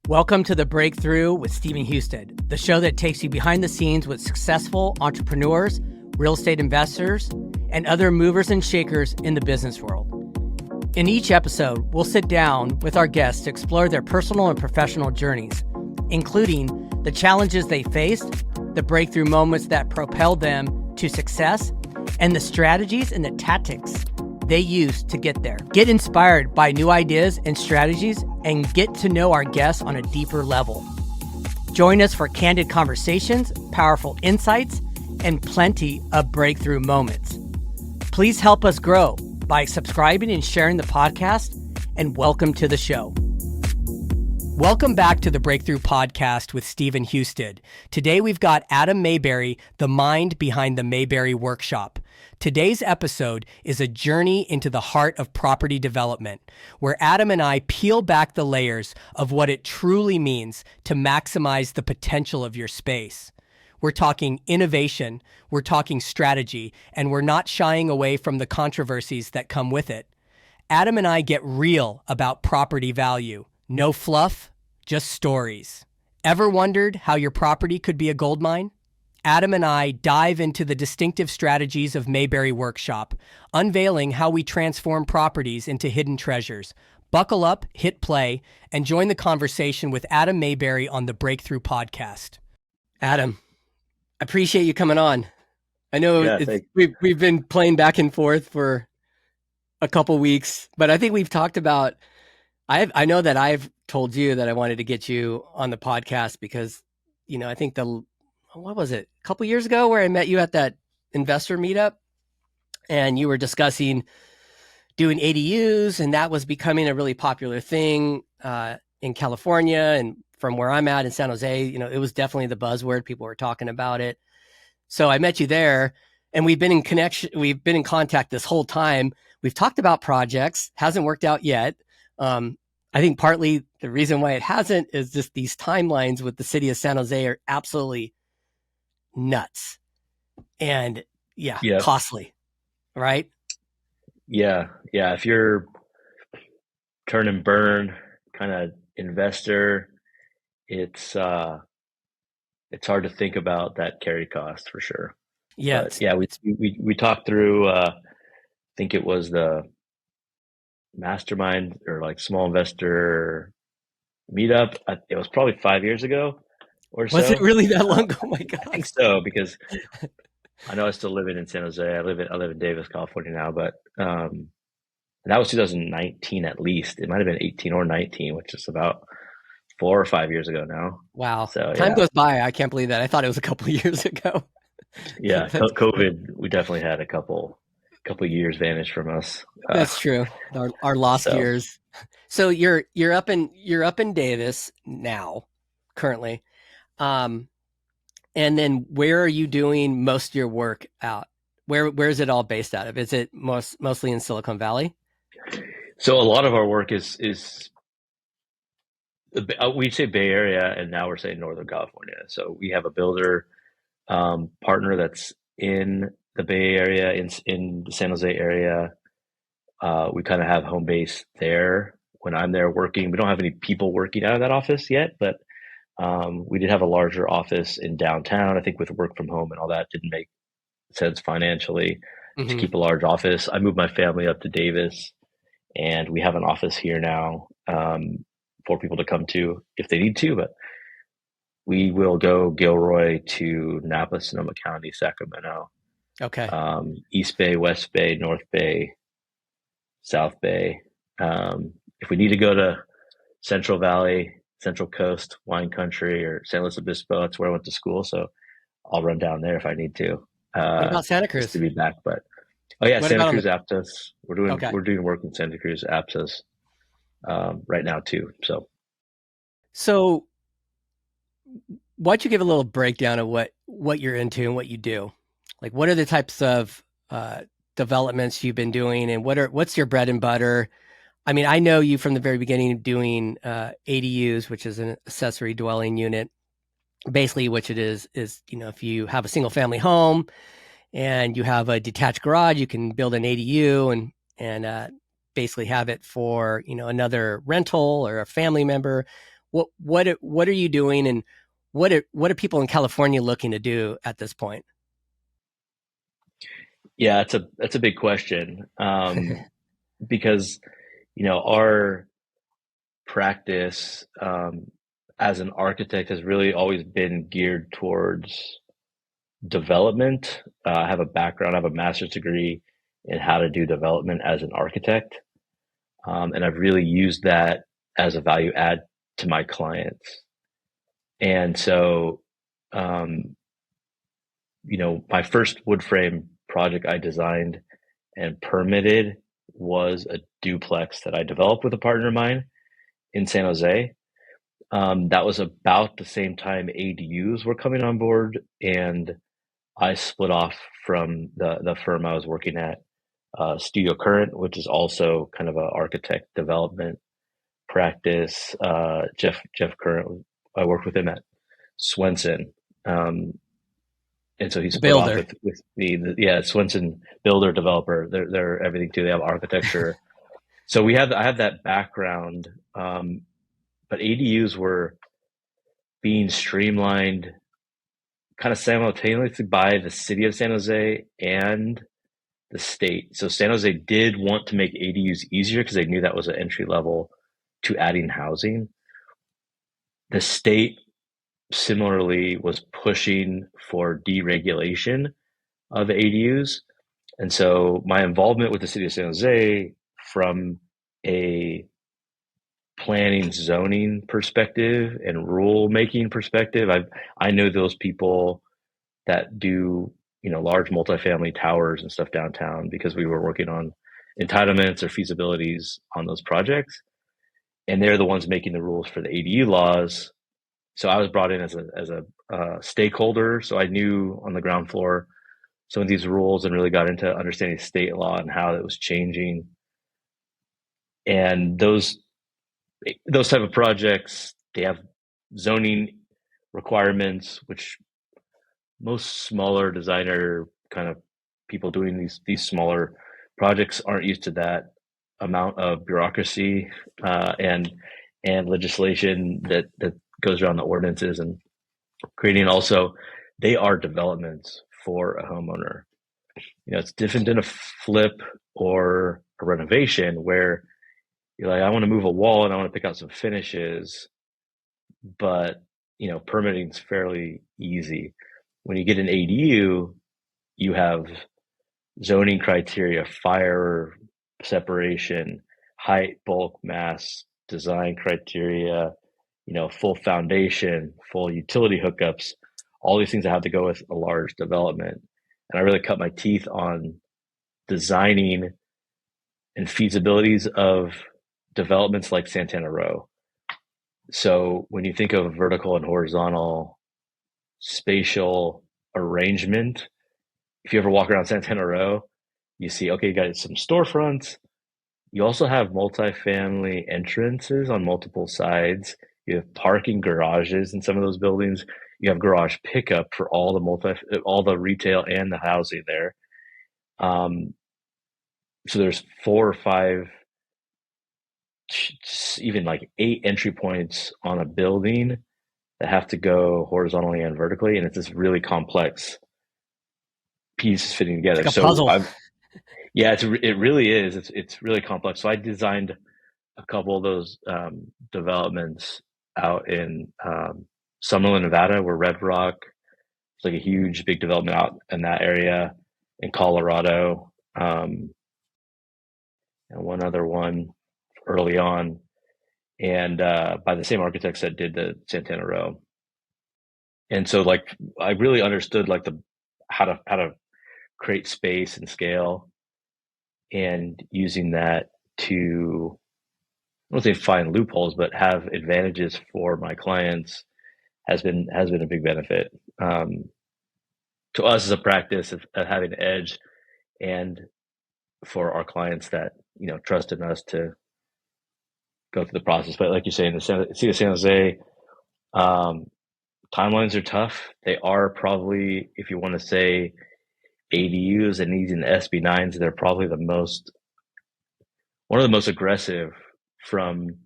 Welcome to The Breakthrough with Stephen Husted, the show that takes you behind the scenes with successful entrepreneurs, real estate investors, and other movers and shakers in the business world. In each episode, we'll sit down with our guests to explore their personal and professional journeys, including the challenges they faced, the breakthrough moments that propelled them to success, and the strategies and the tactics they used to get there. Get inspired by new ideas and strategies and get to know our guests on a deeper level. Join us for candid conversations, powerful insights, and plenty of breakthrough moments. Please help us grow by subscribing and sharing the podcast, and welcome to the show. Welcome back to the Breakthrough Podcast with Stephen Husted. Today we've got Adam Mayberry, the mind behind the Mayberry Workshop. Today's episode is a journey into the heart of property development, where Adam and I peel back the layers of what it truly means to maximize the potential of your space. We're talking innovation, we're talking strategy, and we're not shying away from the controversies that come with it. Adam and I get real about property value. No fluff, just stories. Ever wondered how your property could be a gold mine? Adam and I dive into the distinctive strategies of Mayberry Workshop, unveiling how we transform properties into hidden treasures. Buckle up, hit play, and join the conversation with Adam Mayberry on the Breakthrough Podcast. Adam, I appreciate you coming on. I know we've been playing back and forth for a couple weeks, but I think we've talked about, I know that I've told you that I wanted to get you on the podcast because, you know, I think what was it? A couple years ago where I met you at that investor meetup and you were discussing doing ADUs, and that was becoming a really popular thing in California, and from where I'm at in San Jose, you know, it was definitely the buzzword. People were talking about it. So I met you there, and we've been in connection. We've been in contact this whole time. We've talked about projects, hasn't worked out yet. I think partly the reason why it hasn't is just these timelines with the city of San Jose are absolutely nuts and costly, right? Yeah. If you're turn and burn kind of investor, it's hard to think about that carry cost for sure. Yeah. But yeah, we talked through, I think it was the mastermind or like small investor meetup. It was probably 5 years ago or so. Was it really that long? Oh my God. I think so, because I know I still live in San Jose. I live in Davis, California now, but and that was 2019 at least. It might have been 18 or 19, which is about 4 or 5 years ago now. Wow. So Time goes by. I can't believe that. I thought it was a couple of years ago. Yeah, COVID, we definitely had a couple years vanish from us. That's true. Our lost years. So you're up in Davis now, currently. And then where are you doing most of your work out? Where is it all based out of? Is it mostly in Silicon Valley? So a lot of our work is we say Bay Area, and now we're saying Northern California. So we have a builder partner that's in the Bay Area, in the San Jose area. We kind of have home base there when I'm there working. We don't have any people working out of that office yet, but we did have a larger office in downtown. I think with work from home and all that didn't make sense financially to keep a large office. I moved my family up to Davis, and we have an office here now for people to come to if they need to, but we will go Gilroy to Napa, Sonoma County, Sacramento. Okay. East Bay, West Bay, North Bay, South Bay. If we need to go to Central Valley, Central Coast, Wine Country, or San Luis Obispo, that's where I went to school. So I'll run down there if I need to. What about Santa Cruz? Just to be back, but Santa Cruz Aptos. We're doing work in Santa Cruz Aptos right now too. So why don't you give a little breakdown of what you're into and what you do? Like, what are the types of developments you've been doing, and what's your bread and butter? I mean, I know you from the very beginning doing ADUs, which is an accessory dwelling unit. Basically, what it is, you know, if you have a single family home and you have a detached garage, you can build an ADU and basically have it for, you know, another rental or a family member. what are you doing, and what are people in California looking to do at this point? Yeah, that's a big question, because our practice as an architect has really always been geared towards development. I have a background, I have a master's degree in how to do development as an architect, and I've really used that as a value add to my clients. And so, um, my first wood frame project I designed and permitted was a duplex that I developed with a partner of mine in San Jose. That was about the same time ADUs were coming on board, and I split off from the firm I was working at, Studio Current, which is also kind of an architect development practice. Jeff Current, I worked with him at Swenson, and so he The split off builder. with me. Yeah, Swenson builder developer. They're everything too. They have architecture. So I have that background, but ADUs were being streamlined kind of simultaneously by the city of San Jose and the state. So San Jose did want to make ADUs easier because they knew that was an entry level to adding housing. The state similarly was pushing for deregulation of ADUs. And so my involvement with the city of San Jose from a planning zoning perspective and rule making perspective, I know those people that do large multifamily towers and stuff downtown because we were working on entitlements or feasibilities on those projects, and they're the ones making the rules for the ADU laws. So I was brought in as a stakeholder, so I knew on the ground floor some of these rules and really got into understanding state law and how it was changing. And those type of projects, they have zoning requirements, which most smaller designer kind of people doing these smaller projects aren't used to that amount of bureaucracy, and legislation that goes around the ordinances and creating. Also, they are developments for a homeowner. It's different than a flip or a renovation where you're like, I want to move a wall and I want to pick out some finishes, but permitting is fairly easy. When you get an ADU, you have zoning criteria, fire separation, height, bulk, mass, design criteria, full foundation, full utility hookups, all these things that have to go with a large development. And I really cut my teeth on designing and feasibilities of developments like Santana Row. So when you think of vertical and horizontal spatial arrangement, if you ever walk around Santana Row, you see, okay, you got some storefronts. You also have multifamily entrances on multiple sides. You have parking garages in some of those buildings. You have garage pickup for all the retail and the housing there. So there's 4 or 5, even like 8 entry points on a building that have to go horizontally and vertically, and it's this really complex pieces fitting It's together. like a So puzzle. yeah, it really is. It's really complex. So I designed a couple of those developments out in Summerlin, Nevada, where Red Rock. It's like a huge, big development out in that area. In Colorado, and one other one early on, and by the same architects that did the Santana Row. And so, like, I really understood like the how to create space and scale, and using that to, I won't say find loopholes, but have advantages for my clients has been a big benefit, to us as a practice of having an edge, and for our clients that trust in us to go through the process. But like you say, in the city of San Jose, um, timelines are tough. They are probably, if you want to say ADUs and using the SB9s, they're probably one of the most aggressive from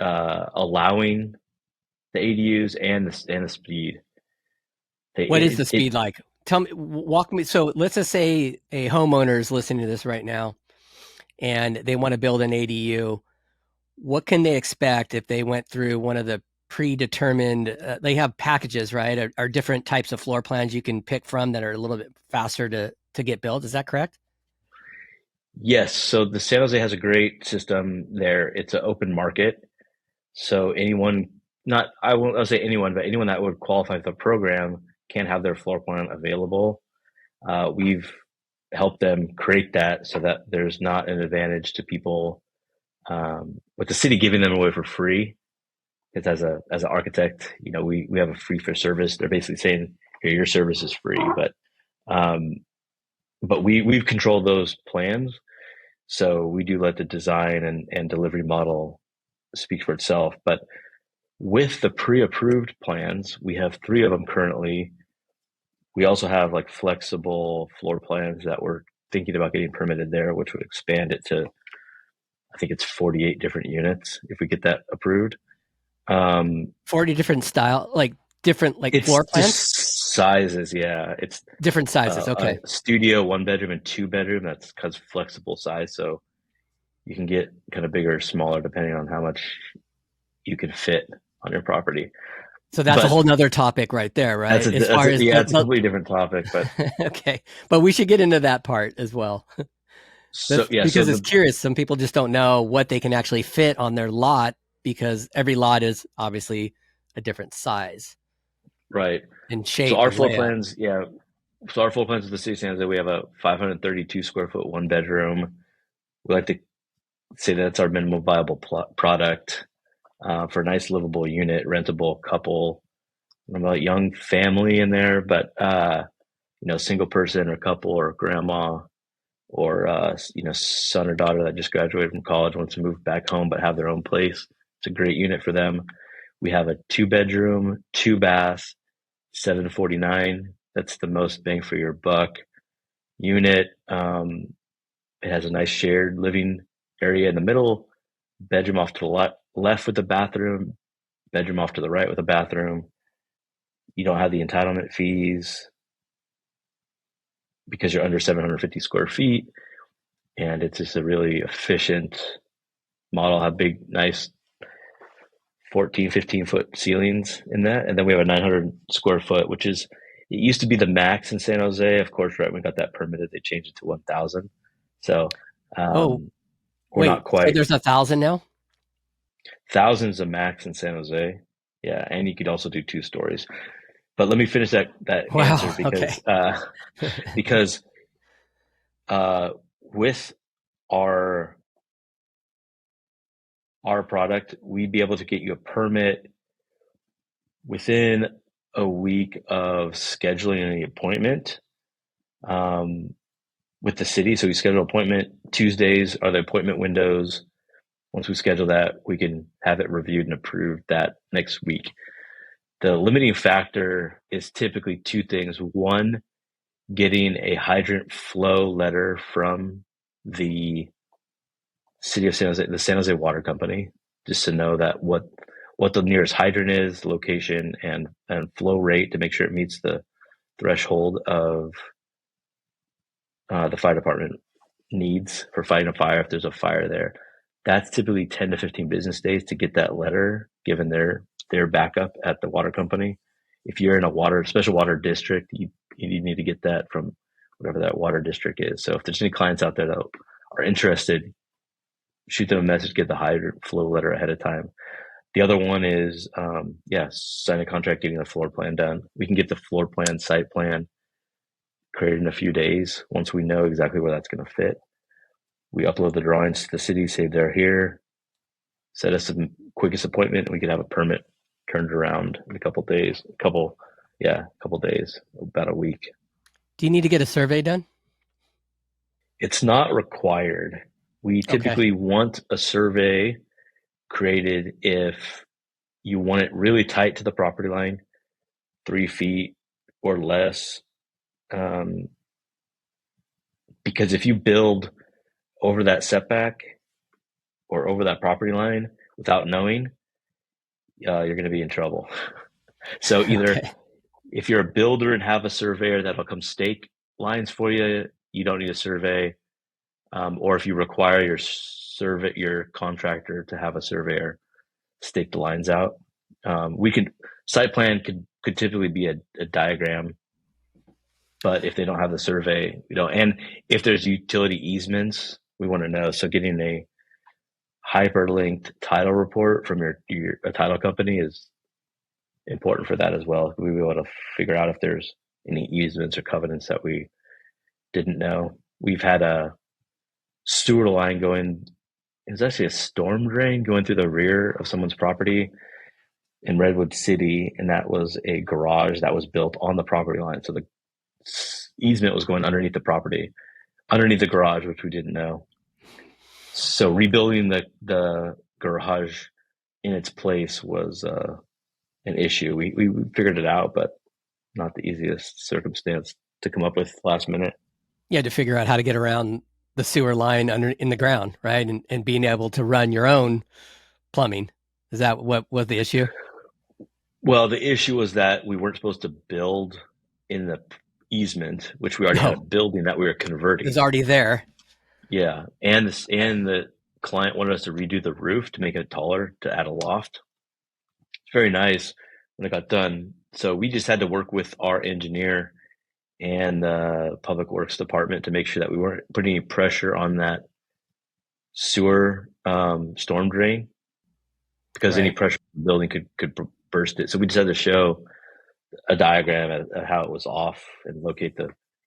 allowing the ADUs and the speed. What is the It speed like? Tell me, walk me. So let's just say a homeowner is listening to this right now and they want to build an ADU. What can they expect if they went through one of the predetermined, they have packages, right? Are different types of floor plans you can pick from that are a little bit faster to get built. Is that correct? Yes, so the San Jose has a great system there. It's an open market. So anyone, not I won't I'll say anyone, but anyone that would qualify for the program can have their floor plan available. We've helped them create that so that there's not an advantage to people with the city giving them away for free. Because as an architect, we have a free for service. They're basically saying, here, your service is free, um, but we've controlled those plans. So we do let the design and delivery model speak for itself. But with the pre-approved plans, we have three of them currently. We also have like flexible floor plans that we're thinking about getting permitted there, which would expand it to, I think it's 48 different units if we get that approved. 40 different style, like different like It's floor plans, just sizes, yeah. It's different sizes. a Okay. studio, one bedroom, and two bedroom. That's because flexible size, so you can get kind of bigger or smaller depending on how much you can fit on your property. So that's a But whole nother topic right there, right? As far as yeah, it's a completely different topic. But okay, but we should get into that part as well. so That's yeah, so because it's the curious. Some people just don't know what they can actually fit on their lot because every lot is obviously a different size right. and So shape our and floor layout. plans, yeah. So our floor plans with the city of San Jose, we have a 532 square foot one bedroom. We like to say that's our minimum viable product for a nice livable unit, rentable couple. I'm a young family in there, but single person or couple or grandma or son or daughter that just graduated from college wants to move back home but have their own place. It's a great unit for them. We have a 2 bedroom, 2 bath, 749. That's the most bang for your buck unit. It has a nice shared living area in the middle, bedroom off to the left with a bathroom, bedroom off to the right with a bathroom. You don't have the entitlement fees because you're under 750 square feet. And it's just a really efficient model, have big, nice 14, 15-foot ceilings in that. And then we have a 900 square foot, which is, it used to be the max in San Jose. Of course, right when we got that permitted, they changed it to 1,000. So Oh, we're wait. not So quite, there's 1,000 now? thousands a max in San Jose. Yeah. And you could also do 2 stories. But let me finish that answer Wow. Okay. because with our product, we'd be able to get you a permit within a week of scheduling the appointment with the city. So we schedule an appointment. Tuesdays are the appointment windows. Once we schedule that, we can have it reviewed and approved that next week. The limiting factor is typically two things. One, getting a hydrant flow letter from the city of San Jose, the San Jose Water Company, just to know that what the nearest hydrant is, location, and flow rate to make sure it meets the threshold of the fire department needs for fighting a fire if there's a fire there. That's typically 10 to 15 business days to get that letter, given their backup at the water company. If you're in a special water district, you need to get that from whatever that water district is. So if there's any clients out there that are interested, shoot them a message, get the hydrant flow letter ahead of time. The other one is, sign a contract, getting the floor plan done. We can get the floor plan, site plan created in a few days. Once we know exactly where that's going to fit, we upload the drawings to the city, say they're here, set us the quickest appointment. We could have a permit turned around in a couple days, about a week. Do you need to get a survey done? It's not required. We Okay. typically want a survey created if you want it really tight to the property line, 3 feet or less. Because if you build over that setback or over that property line, without knowing, you're going to be in trouble. So either Okay. if you're a builder and have a surveyor that'll come stake lines for you, you don't need a survey. Or if you require your contractor to have a surveyor stake the lines out, site plan could typically be a diagram, but if they don't have the survey, and if there's utility easements, we want to know. So getting a hyperlinked title report from your title company is important for that as well. We will be able to figure out if there's any easements or covenants that we didn't know. We've had a sewer line going. It was actually a storm drain going through the rear of someone's property in Redwood City, and that was a garage that was built on the property line. So the easement was going underneath the property, underneath the garage, which we didn't know. So rebuilding the garage in its place was an issue. We figured it out, but not the easiest circumstance to come up with last minute. You had to figure out how to get around the sewer line under in the ground, right? And being able to run your own plumbing. Is that what was the issue? Well, the issue was that we weren't supposed to build in the easement, which we already had a No, building that we were converting. it's already there. Yeah, and the client wanted us to redo the roof to make it taller to add a loft. It's very nice when it got done. So we just had to work with our engineer and the public works department to make sure that we weren't putting any pressure on that sewer storm drain, because any Right. pressure on the building could burst it. So we just had to show a diagram at how it was off and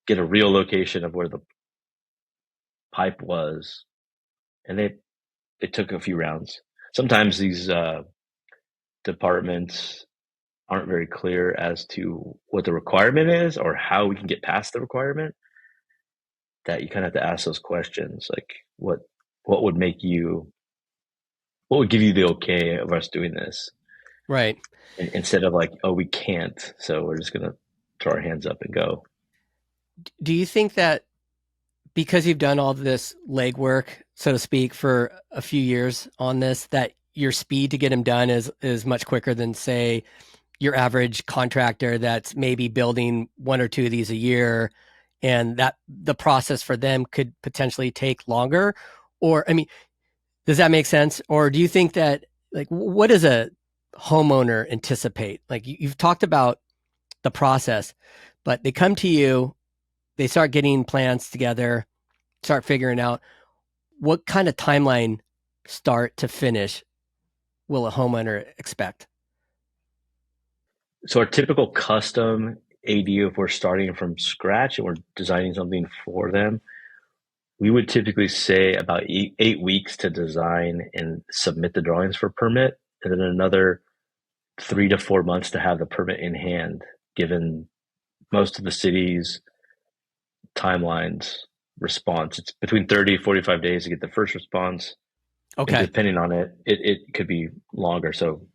get a real location of where the pipe was, and it took a few rounds. Sometimes these departments aren't very clear as to what the requirement is or how we can get past the requirement. That you kind of have to ask those questions, like what would what would give you the okay of us doing this, Right. instead of like, oh, we can't, so we're just gonna throw our hands up and go. Do you think that because you've done all this legwork, so to speak, for a few years on this, that your speed to get them done is much quicker than, say, your average contractor that's maybe building one or two of these a year, and that the process for them could potentially take longer? Or, I mean, does that make sense? Or do you think that, like, what does a homeowner anticipate? Like, you've talked about the process, but they come to you, they start getting plans together, start figuring out what kind of timeline, start to finish, will a homeowner expect? So our typical custom AD, if we're starting from scratch and we're designing something for them, we would typically say about 8 weeks to design and submit the drawings for permit, and then another 3 to 4 months to have the permit in hand, given most of the city's timelines response. It's between 30 and 45 days to get the first response. And Okay. depending on it could be longer. So,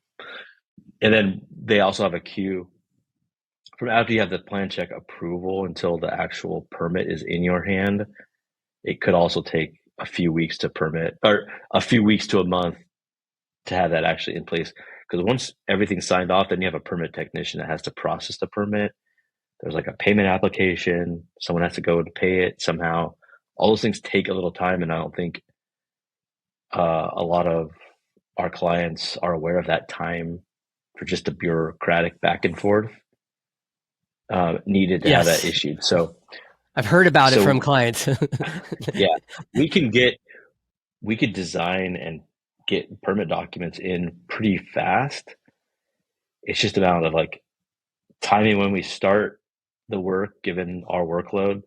and then they also have a queue from after you have the plan check approval until the actual permit is in your hand. It could also take a few weeks to permit, or a few weeks to a month to have that actually in place. Because once everything's signed off, then you have a permit technician that has to process the permit. There's like a payment application. Someone has to go and pay it somehow. All those things take a little time, and I don't think a lot of our clients are aware of that time for just the bureaucratic back and forth needed to have that Yes. issued. So, I've heard about it from so clients. yeah, we could design and get permit documents in pretty fast. It's just a matter of like timing when we start the work, given our workload,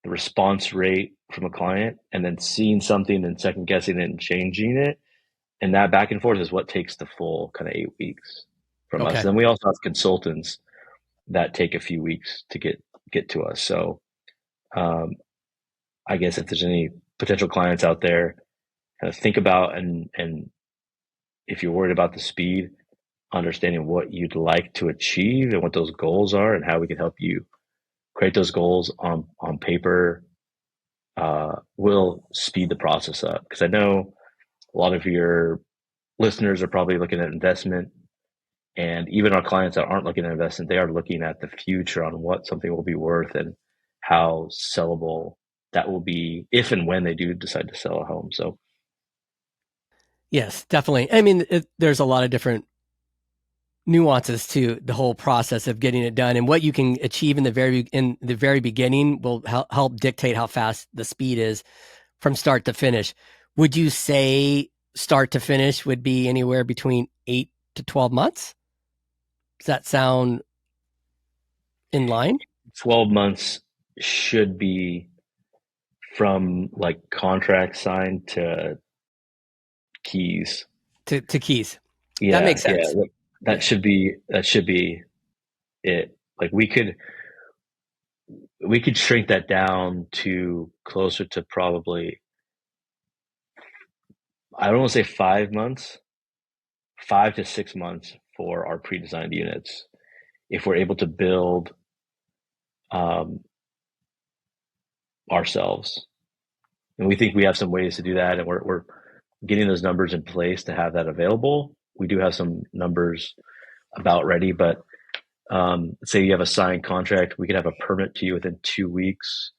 the response rate from a client, and then seeing something and second guessing it and changing it. And that back and forth is what takes the full kind of 8 weeks from us. Okay. And then we also have consultants that take a few weeks to get to us. So um, I guess if there's any potential clients out there, kind of think about, and if you're worried about the speed, understanding what you'd like to achieve and what those goals are and how we can help you create those goals on paper will speed the process up. Because I know a lot of your listeners are probably looking at investment, and even our clients that aren't looking at investment, they are looking at the future on what something will be worth and how sellable that will be if and when they do decide to sell a home. So Yes, definitely. I mean, there's a lot of different nuances to the whole process of getting it done, and what you can achieve in the very beginning will help dictate how fast the speed is from start to finish. Would you say start to finish would be anywhere between 8 to 12 months? Does that sound in line? 12 months should be from like contract signed to keys. To keys. That Yeah, makes yeah. sense. That Yeah. should be it. Like we could shrink that down to closer to probably, I don't want to say 5 months, 5 to 6 months for our pre-designed units. If we're able to build um, ourselves, and we think we have some ways to do that, and we're getting those numbers in place to have that available. We do have some numbers about ready, but say you have a signed contract, we could have a permit to you within 2 weeks.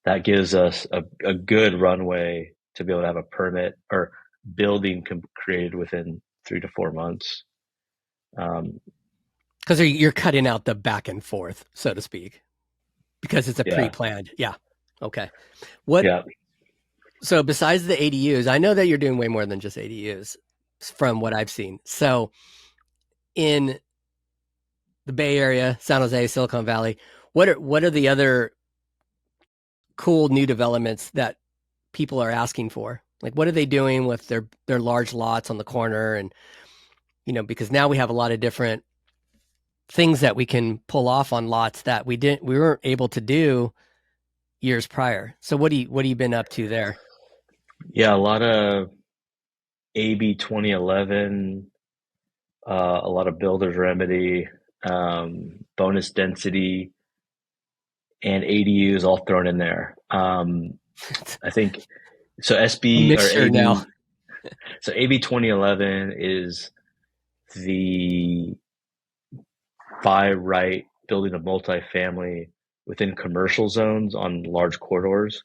That gives us a good runway to be able to have a permit or building created within 3 to 4 months. Because you're cutting out the back and forth, so to speak, because it's a Yeah, pre-planned. Yeah. Okay. What? yeah, So besides the ADUs, I know that you're doing way more than just ADUs from what I've seen. So in the Bay Area, San Jose, Silicon Valley, what are the other cool new developments that people are asking for? Like, what are they doing with their large lots on the corner? And because now we have a lot of different things that we can pull off on lots that we weren't able to do years prior. So what have you been up to there? yeah. A lot of AB 2011, a lot of builder's remedy, bonus density, and ADUs all thrown in there. I think so. A SB or mixture now. AB, so AB 2011 is the by right building of multifamily within commercial zones on large corridors.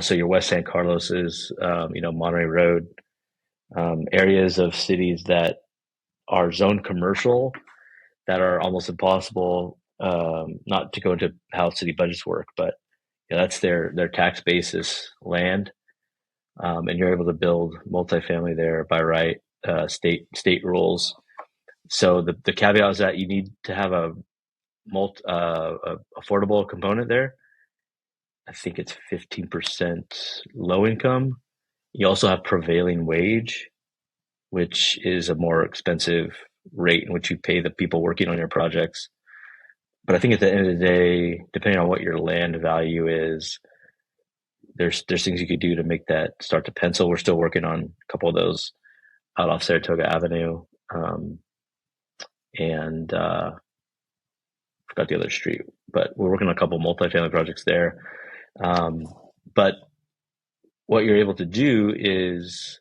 So your West San Carlos is, Monterey Road, areas of cities that are zoned commercial that are almost impossible. Not to go into how city budgets work, but that's their tax basis land, and you're able to build multifamily there by right, state rules. So the caveat is that you need to have a affordable component there. I think it's 15% low income. You also have prevailing wage, which is a more expensive rate in which you pay the people working on your projects. But I think at the end of the day, depending on what your land value is, there's things you could do to make that start to pencil. We're still working on a couple of those out off Saratoga Avenue, and forgot the other street, but we're working on a couple of multifamily projects there. But what you're able to do is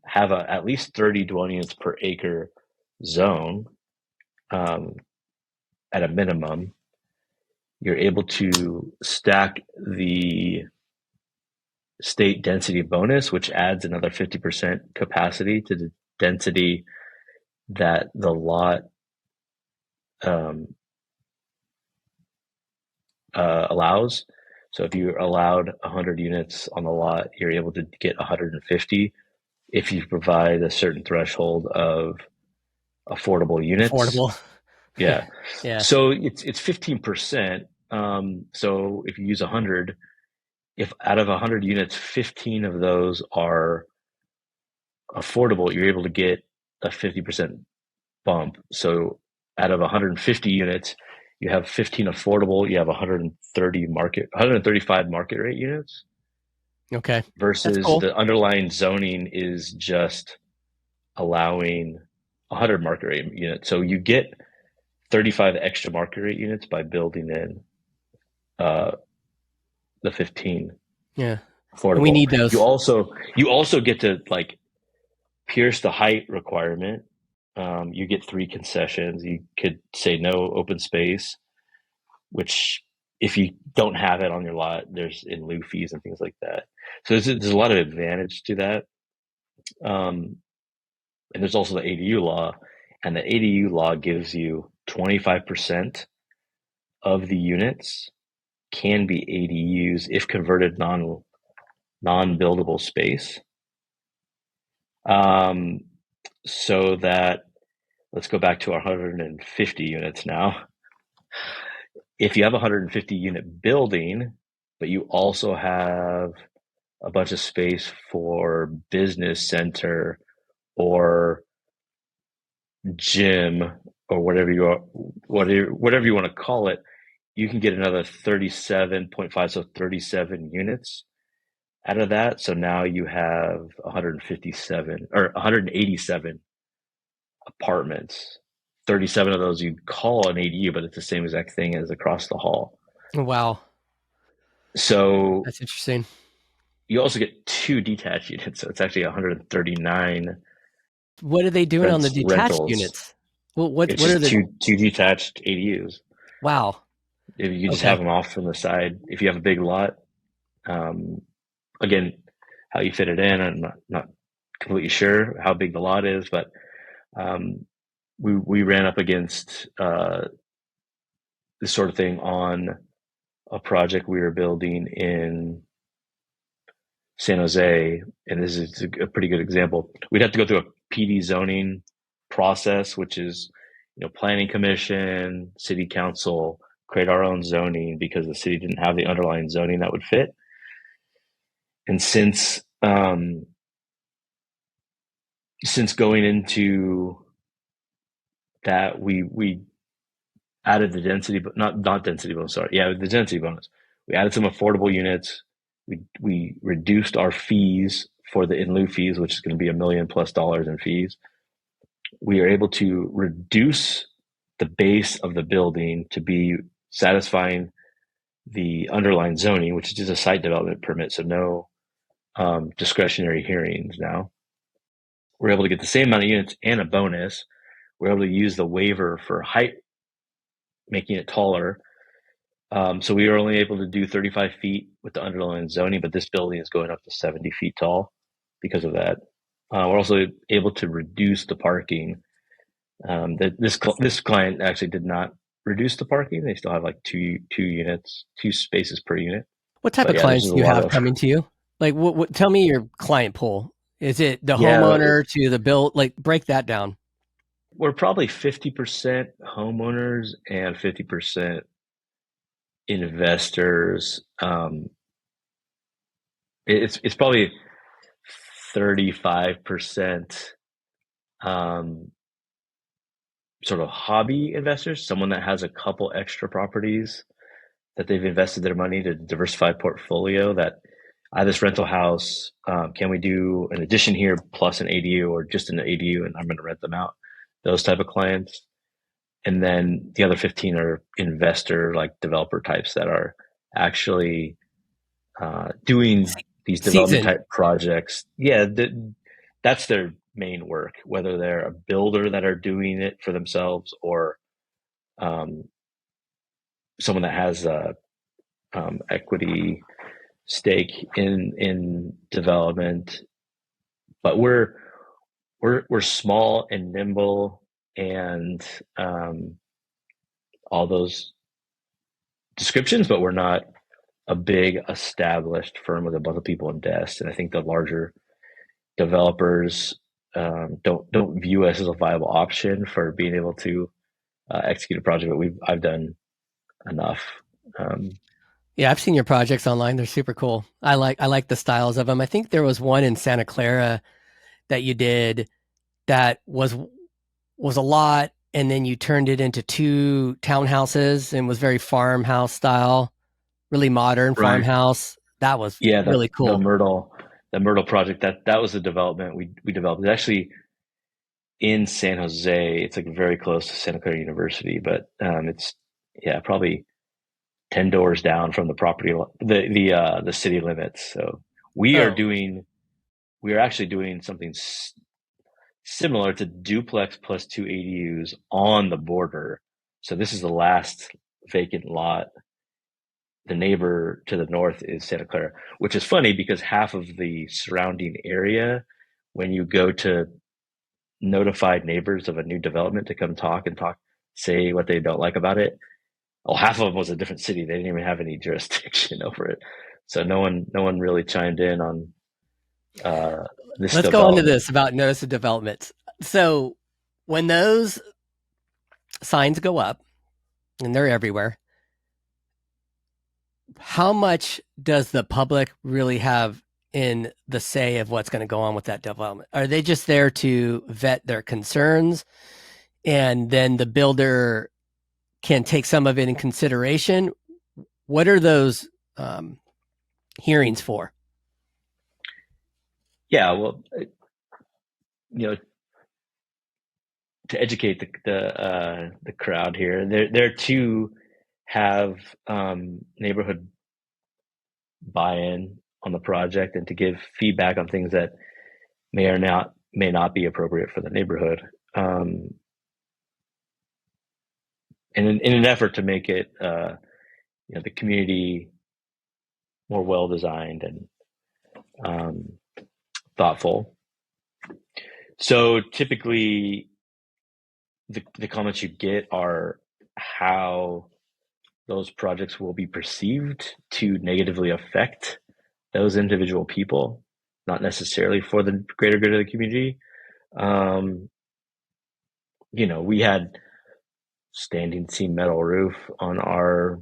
have at least 30 dwelling units per acre zone, at a minimum. You're able to stack the state density bonus, which adds another 50% capacity to the density that the lot allows. So if you're allowed 100 units on the lot, you're able to get 150 if you provide a certain threshold of affordable units. Affordable. Yeah. Yeah. So it's 15%. So if you use 100, if out of 100 units, 15 of those are affordable, you're able to get a 50% bump. So out of 150 units, you have 15 affordable, you have 135 market rate units Okay. That's versus cool. the underlying zoning is just allowing 100 market rate units. So you get 35 extra market rate units by building in the 15 Yeah. And we affordable. need You those. also you also get to like pierce the height requirement, you get 3 concessions. You could say no open space, which if you don't have it on your lot, there's in lieu fees and things like that. So there's a lot of advantage to that. And there's also the ADU law, and the ADU law gives you 25% of the units can be ADUs if converted non-buildable space. So that, let's go back to our 150 units now. If you have a 150 unit building, but you also have a bunch of space for business center or gym or whatever you want to call it, you can get another 37.5, so 37 units out of that. So now you have 157 or 187 apartments. 37 of those you'd call an ADU, but it's the same exact thing as across the hall. Wow. So That's interesting. you also get 2 detached units, so it's actually 139. What are they doing on the detached rentals. Units? Well, what It's are just the two detached ADUs. Wow. If you just have them off from the side. If you have a big lot, again, how you fit it in, I'm not completely sure how big the lot is, but we ran up against this sort of thing on a project we were building in San Jose, and this is a pretty good example. We'd have to go through a PD zoning process, which is, planning commission, city council, create our own zoning because the city didn't have the underlying zoning that would fit. And since going into that, we added the density, but not density bonus. Sorry, yeah, the density bonus. We added some affordable units. We reduced our fees for the in lieu fees, which is going to be $1 million+ in fees. We are able to reduce the base of the building to be satisfying the underlying zoning, which is just a site development permit, so no discretionary hearings now. We're able to get the same amount of units and a bonus. We're able to use the waiver for height, making it taller. So we were only able to do 35 feet with the underlying zoning, but this building is going up to 70 feet tall because of that. We're also able to reduce the parking. This client actually did not reduce the parking. They still have like two units, 2 spaces per unit. What type of clients do you have coming to you? Like, what? Tell me your client pool. Is it the homeowner to the build? Like, break that down. We're probably 50% homeowners and 50% investors. It's probably 35% sort of hobby investors, someone that has a couple extra properties that they've invested their money to diversify portfolio, that I have this rental house, can we do an addition here plus an ADU or just an ADU and I'm going to rent them out? Those type of clients. And then the other 15 are investor, like developer types that are actually doing these development type projects. Yeah, that's their main work, whether they're a builder that are doing it for themselves or someone that has a equity stake in development. But we're small and nimble and all those descriptions, but we're not a big established firm with a bunch of people in desk. And I think the larger developers don't view us as a viable option for being able to execute a project, but I've done enough. Yeah, I've seen your projects online. They're super cool. I like the styles of them. I think there was one in Santa Clara that you did that was a lot, and then you turned it into 2 townhouses and was very farmhouse style, really modern farmhouse. That was really cool. The Myrtle project, that was the development we developed. It's actually in San Jose. It's like very close to Santa Clara University, but it's probably 10 doors down from the property, the city limits. So we are actually doing something similar to duplex plus two ADUs on the border. So this is the last vacant lot. The neighbor to the north is Santa Clara, which is funny because half of the surrounding area, when you go to notified neighbors of a new development to come talk, say what they don't like about it. Well, half of them was a different city. They didn't even have any jurisdiction over it. So no one really chimed in on this Let's go into development. this about notice of developments. So when those signs go up, and they're everywhere, how much does the public really have in the say of what's going to go on with that development? Are they just there to vet their concerns, and then the builder can take some of it in consideration? What are those hearings for? Yeah, well, you know, to educate the crowd here, they're to have neighborhood buy-in on the project and to give feedback on things that may not be appropriate for the neighborhood. And in an effort to make it, the community more well designed and thoughtful. So typically, the comments you get are how those projects will be perceived to negatively affect those individual people, not necessarily for the greater good of the community. We had standing seam metal roof on our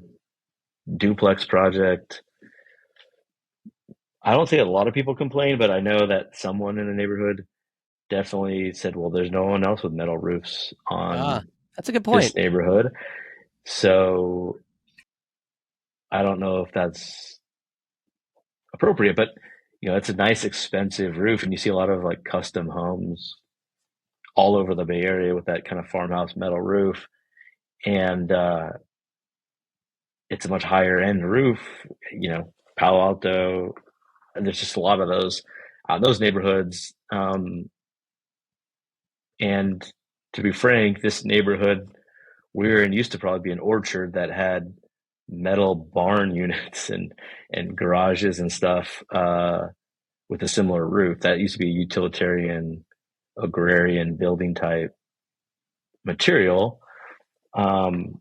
duplex project. I don't think a lot of people complain, but I know that someone in the neighborhood definitely said, well, there's no one else with metal roofs on That's a good this point. neighborhood. So I don't know if that's appropriate, but it's a nice expensive roof, and you see a lot of like custom homes all over the Bay Area with that kind of farmhouse metal roof. And it's a much higher end roof, Palo Alto. And there's just a lot of those neighborhoods. And to be frank, this neighborhood we're in used to probably be an orchard that had metal barn units and garages and stuff with a similar roof. That used to be a utilitarian, agrarian building type material. And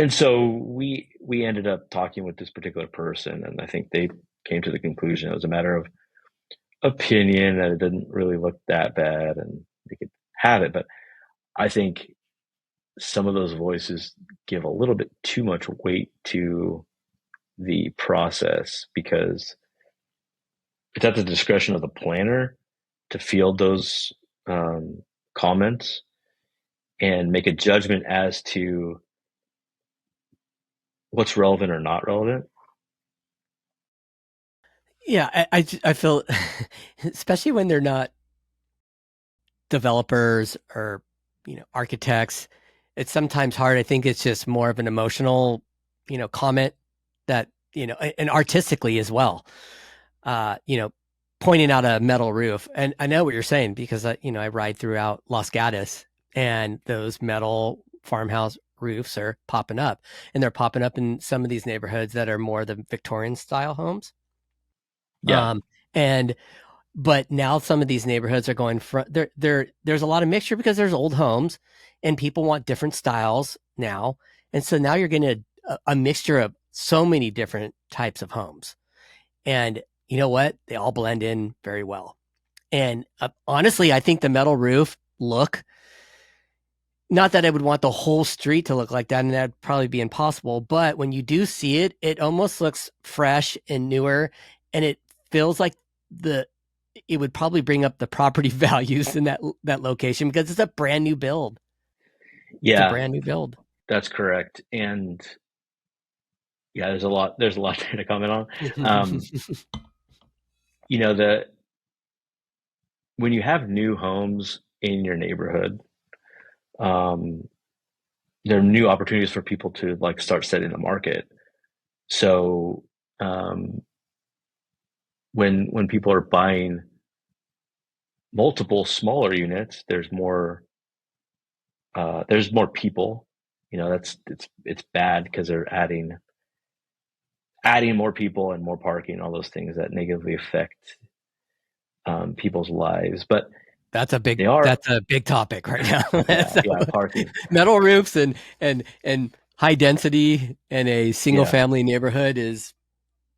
so we ended up talking with this particular person, and I think they came to the conclusion it was a matter of opinion that it didn't really look that bad and they could have it. But I think some of those voices give a little bit too much weight to the process because it's at the discretion of the planner to field those comments and make a judgment as to what's relevant or not relevant. Yeah, I feel, especially when they're not developers or architects, it's sometimes hard. I think it's just more of an emotional comment that and artistically as well. Pointing out a metal roof, and I know what you're saying because I ride throughout Los Gatos, and those metal farmhouse roofs are popping up, and they're popping up in some of these neighborhoods that are more the Victorian style homes. Yeah. But now some of these neighborhoods are going there's a lot of mixture because there's old homes and people want different styles now. And so now you're getting a mixture of so many different types of homes. And you know what? They all blend in very well. And honestly, I think the metal roof look, not that I would want the whole street to look like that, and that'd probably be impossible. But when you do see it, it almost looks fresh and newer, and it feels like it would probably bring up the property values in that location because it's a brand new build. Yeah. It's a brand new build. That's correct. And yeah, there's a lot there to comment on. When you have new homes in your neighborhood, there are new opportunities for people to like start setting the market. So when people are buying multiple smaller units, there's more people. It's bad because they're adding more people and more parking, all those things that negatively affect people's lives. But they are, that's a big topic right now. So, yeah, parking. metal roofs and high density in a single Yeah, family neighborhood is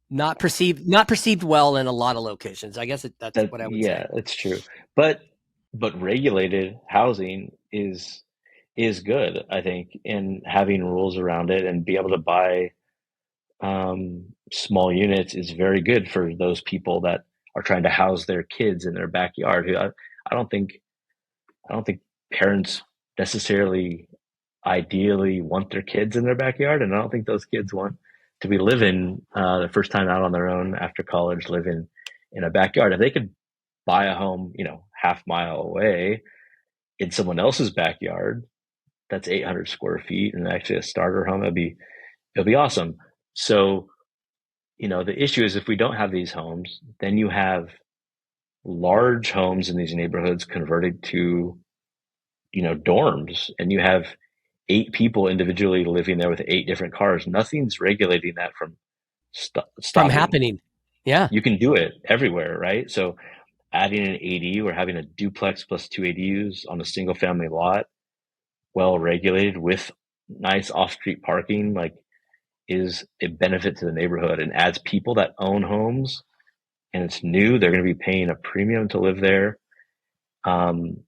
not perceived well in a lot of locations. I guess that's what I would say. it's true. But regulated housing is good, I think, in having rules around it and be able to buy small units is very good for those people that are trying to house their kids in their backyard. I don't think I don't think parents necessarily ideally want their kids in their backyard, and I don't think those kids want to be living the first time out on their own after college, living in a backyard. If they could buy a home, half mile away in someone else's backyard, that's 800 square feet and actually a starter home, it'll be awesome. So, the issue is if we don't have these homes, then you have large homes in these neighborhoods converted to, dorms, and you have 8 people individually living there with 8 different cars. Nothing's regulating that from From stopping. happening. Yeah. You can do it everywhere, right? So adding an ADU or having a duplex plus 2 ADUs on a single family lot, well regulated with nice off-street parking, like, is a benefit to the neighborhood and adds people that own homes, and it's new. They're going to be paying a premium to live there. Um,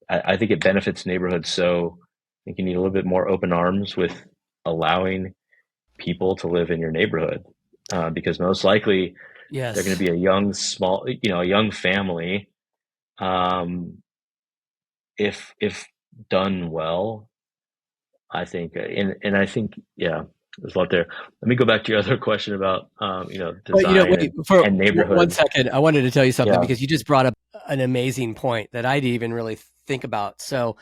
I think it benefits neighborhoods. So I think you need a little bit more open arms with allowing people to live in your neighborhood, because most likely they're going Yes. to be a a young family. Um, if done well, I think, and I think, yeah, there's a lot there. Let me go back to your other question about, But design wait, for and one neighborhoods. second, I wanted to tell you something Yeah. because you just brought up an amazing point that I didn't even really think about. So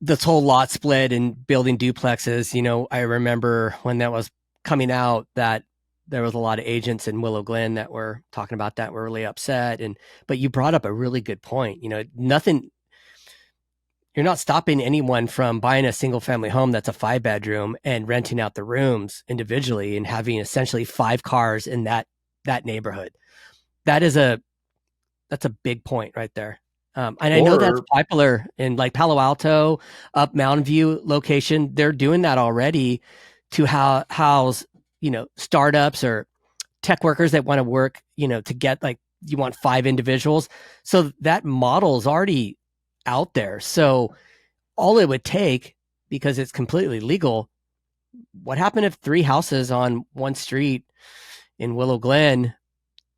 this whole lot split and building duplexes, I remember when that was coming out that there was a lot of agents in Willow Glen that were talking about that, were really upset. But you brought up a really good point. Nothing, you're not stopping anyone from buying a single family home that's a 5 bedroom and renting out the rooms individually and having essentially 5 cars in that neighborhood. That is that's a big point right there. And I know that's Or popular in like Palo Alto, up Mountain View location. They're doing that already to house, startups or tech workers that want to work, to get like, you want 5 individuals. So that model is already out there. So all it would take, because it's completely legal, what happened if 3 houses on one street in Willow Glen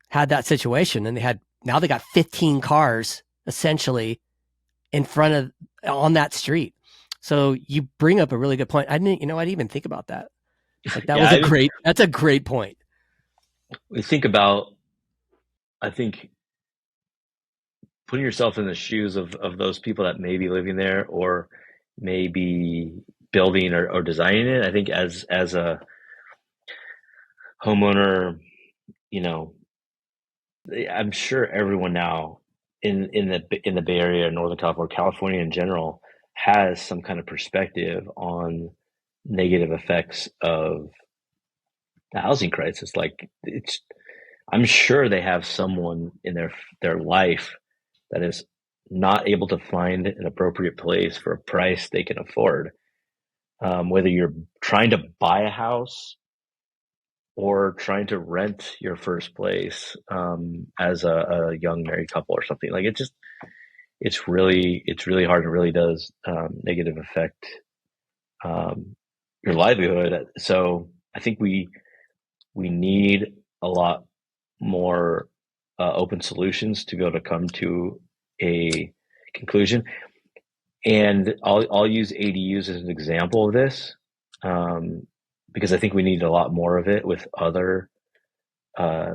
had that situation and now they got 15 cars essentially in front of on that street. So you bring up a really good point. I didn't even think about that. Like yeah, that's a great point. we think about, I think, putting yourself in the shoes of those people that may be living there or may be building or designing it. I think as a homeowner, you know, I'm sure everyone now in the Bay Area, Northern California, California in general, has some kind of perspective on negative effects of the housing crisis. Like, I'm sure they have someone in their life that is not able to find an appropriate place for a price they can afford. Whether you're trying to buy a house or trying to rent your first place, as a young married couple or something, like, it's really hard. It really does, negative affect, um, your livelihood. So I think we need a lot more open solutions to be able to come to a conclusion. And I'll use ADUs as an example of this, um, because I think we need a lot more of it with other uh,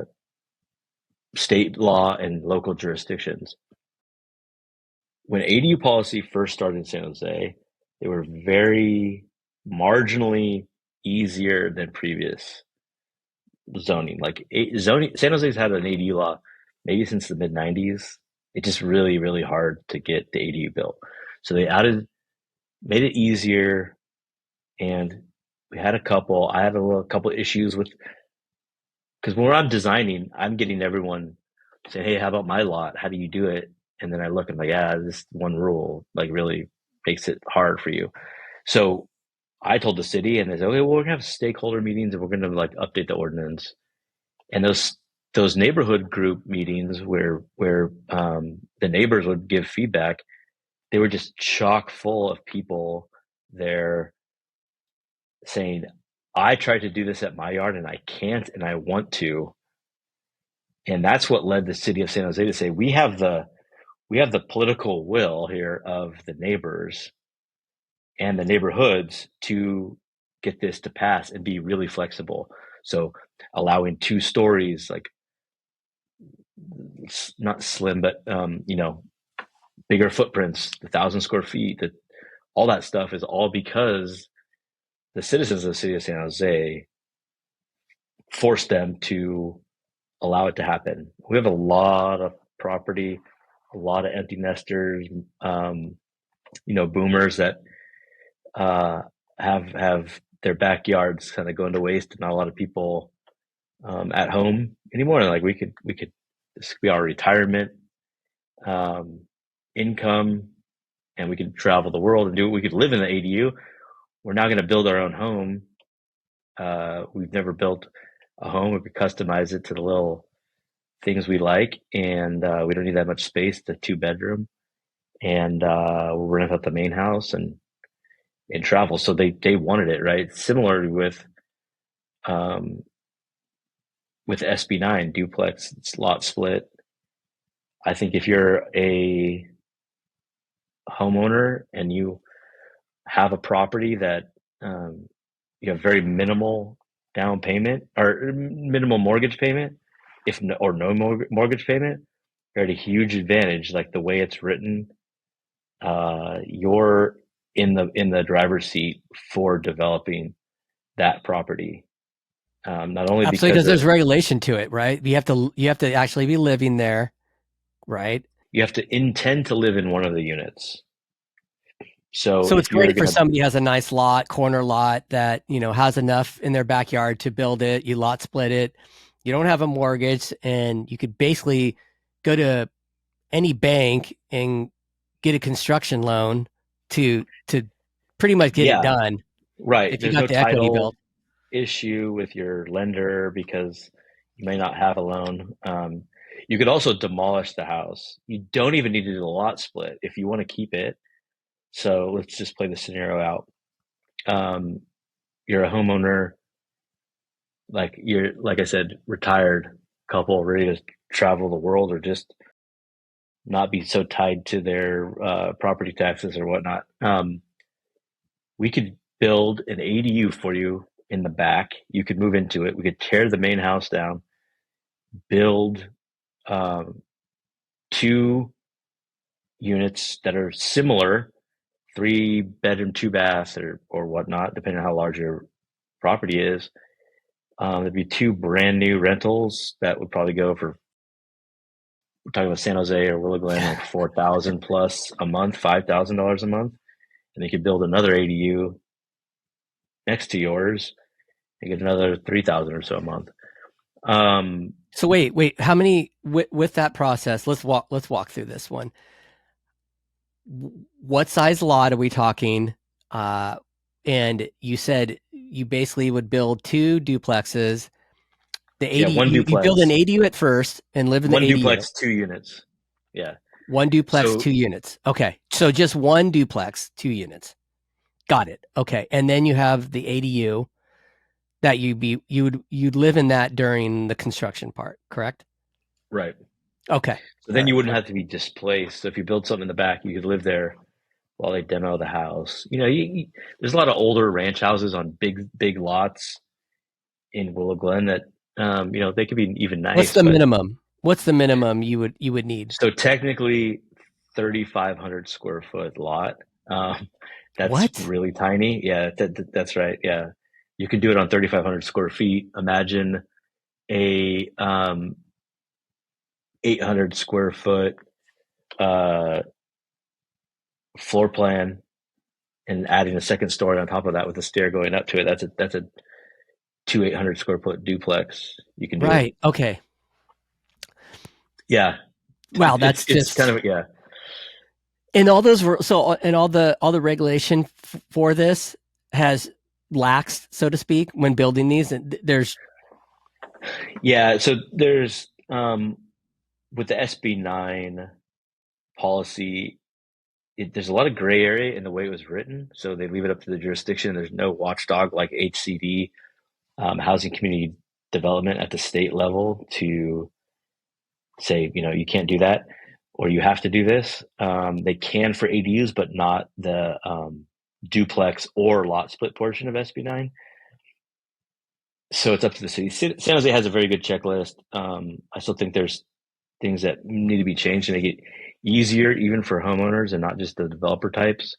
state law and local jurisdictions. When ADU policy first started in San Jose, they were very marginally easier than previous zoning. Like, zoning, San Jose's had an ADU law maybe since the mid '90s. it's just really, really hard to get the ADU built. So they made it easier, and we had I had a couple issues with, because when I'm designing, I'm getting everyone saying, "Hey, how about my lot? How do you do it?" And then I look and I'm like, "Yeah, this one rule like really makes it hard for you." So I told the city, and they said, "Okay, well, we're gonna have stakeholder meetings, and we're gonna like update the ordinance." And those neighborhood group meetings where the neighbors would give feedback, they were just chock full of people there saying, "I tried to do this at my yard and I can't, and I want to." And that's what led the city of San Jose to say, we have the political will here of the neighbors and the neighborhoods to get this to pass and be really flexible. So allowing 2 stories, like not slim, but bigger footprints, 1,000 square feet, that all that stuff is all because the citizens of the city of San Jose forced them to allow it to happen. We have a lot of property, a lot of empty nesters, boomers that have their backyards kind of going to waste. Not a lot of people at home anymore. Like this could be our retirement income, and we could travel the world and do it. We could live in the ADU. We're not going to build our own home. We've never built a home. We could customize it to the little things we like, and we don't need that much space. The 2 bedroom, and we'll rent out the main house and travel. So they wanted it, right? Similar with SB9 duplex, it's lot split. I think if you're a homeowner and you have a property that you have very minimal down payment or minimal mortgage payment, or no mortgage payment, you're at a huge advantage. Like the way it's written, you're in the driver's seat for developing that property. Not only Absolutely, because because there's regulation to it, right? You have to actually be living there, right? you have to intend to live in one of the units. So So it's if you're great for gonna, somebody who has a nice lot, corner lot that, has enough in their backyard to build it. You lot split it. You don't have a mortgage, and you could basically go to any bank and get a construction loan to pretty much get it yeah, done right. if you There's got no the equity title built. issue with your lender because you may not have a loan. You could also demolish the house. You don't even need to do a lot split if you want to keep it. So let's just play the scenario out. Um, you're a homeowner, like I said, retired couple ready to travel the world, or just not be so tied to their property taxes or whatnot. We could build an ADU for you in the back. You could move into it. We could tear the main house down, build um, 2 units that are similar, 3 bedroom, 2 bath, or whatnot, depending on how large your property is. There'd be 2 brand new rentals that would probably go for, we're talking about San Jose or Willow Glen, like 4,000 plus a month, $5,000 a month, and they could build another ADU next to yours and get another 3,000 or so a month. So wait, how many with that process? Let's walk through this one. What size lot are we talking? And you said you basically would build 2 duplexes. The Yeah, 80, one you build an duplex, ADU at first and live in the one ADU. duplex, 2 units. Yeah. One duplex, So 2 units. Okay. So just one duplex, 2 units. Got it. Okay. And then you have the ADU that you'd live in that during the construction part, correct? right. Okay. So All then you right. wouldn't Okay. have to be displaced. So if you build something in the back, you could live there while they demo the house. There's a lot of older ranch houses on big lots in Willow Glen that they could be even What's nice, the but minimum? What's the minimum you would need? so technically 3,500 square foot lot. That's What? really tiny. Yeah, that's right. Yeah, you can do it on 3,500 square feet. Imagine a 800 square foot floor plan and adding a second story on top of that with a stair going up to it. That's a 800 square foot duplex. You can do. Right. Okay. Yeah. Wow. That's It's kind just, of, yeah. and all those were, so, and all the regulation for this has laxed, so to speak, when building these. And there's, Yeah. So there's, with the SB9 policy, there's a lot of gray area in the way it was written. So they leave it up to the jurisdiction. There's no watchdog like HCD, housing community development at the state level to say, you can't do that or you have to do this. They can for ADUs, but not the duplex or lot split portion of SB9. So it's up to the city. San Jose has a very good checklist. I still think there's things that need to be changed to make it easier even for homeowners and not just the developer types.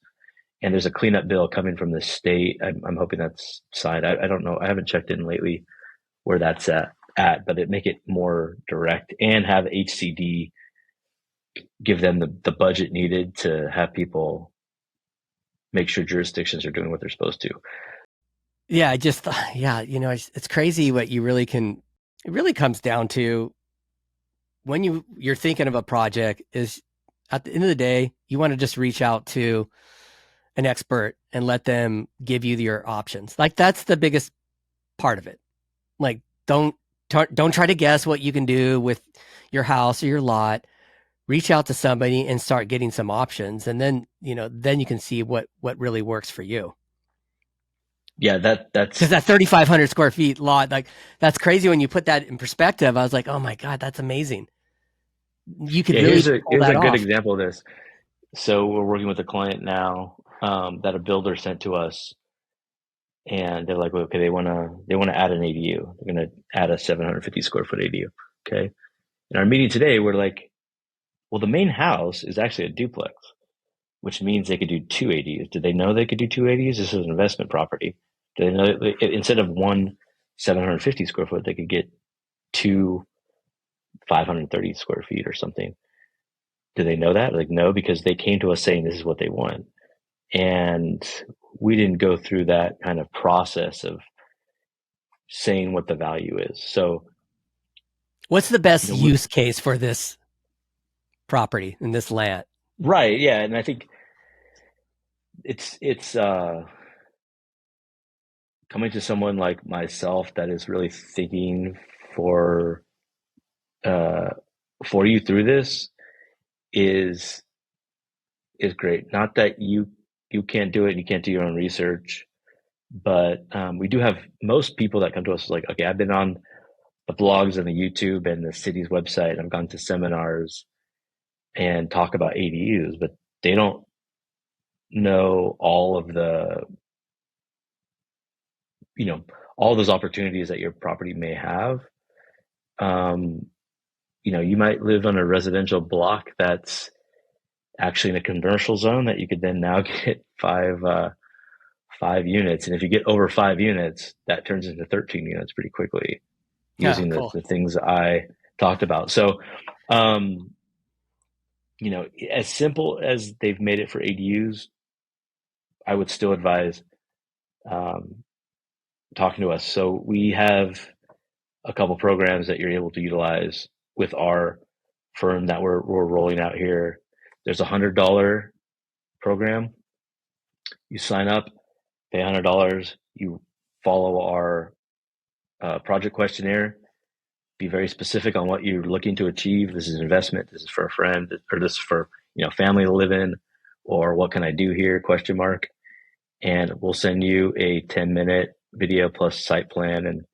And there's a cleanup bill coming from the state. I'm hoping that's signed. I don't know. I haven't checked in lately where that's at, but it make it more direct and have HCD give them the budget needed to have people make sure jurisdictions are doing what they're supposed to. yeah, it's crazy what you really can, it really comes down to when you're thinking of a project is at the end of the day, you want to just reach out to an expert and let them give you your options. Like that's the biggest part of it. Like don't try to guess what you can do with your house or your lot. Reach out to somebody and start getting some options. And then, then you can see what really works for you. Yeah, that's because that 3,500 square feet lot, like that's crazy when you put that in perspective. I was like, oh my God, that's amazing. You could really here's a good off. example of this. So we're working with a client now that a builder sent to us, and they're like, well, okay, they want to add an ADU. They're going to add a 750 square foot ADU. Okay. In our meeting today, we're like, well, the main house is actually a duplex, which means they could do two ADUs. Did they know they could do two ADUs? This is an investment property. Did they know that instead of one 750 square foot, they could get two 530 square feet or something? Do they know that? Like, no, because they came to us saying this is what they want. And we didn't go through that kind of process of saying what the value is. So what's the best use case for this property in this land? Right. Yeah. And I think it's coming to someone like myself that is really thinking for you through this is great. Not that you can't do it and you can't do your own research, but we do have most people that come to us like, okay, I've been on the blogs and the YouTube and the city's website. I've gone to seminars and talk about ADUs, but they don't know all of the, all those opportunities that your property may have. You might live on a residential block that's actually in a commercial zone that you could then now get five units. And if you get over 5 units, that turns into 13 units pretty quickly using the things I talked about. So, as simple as they've made it for ADUs, I would still advise talking to us. So we have a couple programs that you're able to utilize with our firm that we're rolling out here. There's $100 program. You sign up, pay $100. You follow our project questionnaire. Be very specific on what you're looking to achieve. This is an investment. This is for a friend, or this is for family to live in, or what can I do here? ? And we'll send you a 10-minute video plus site plan and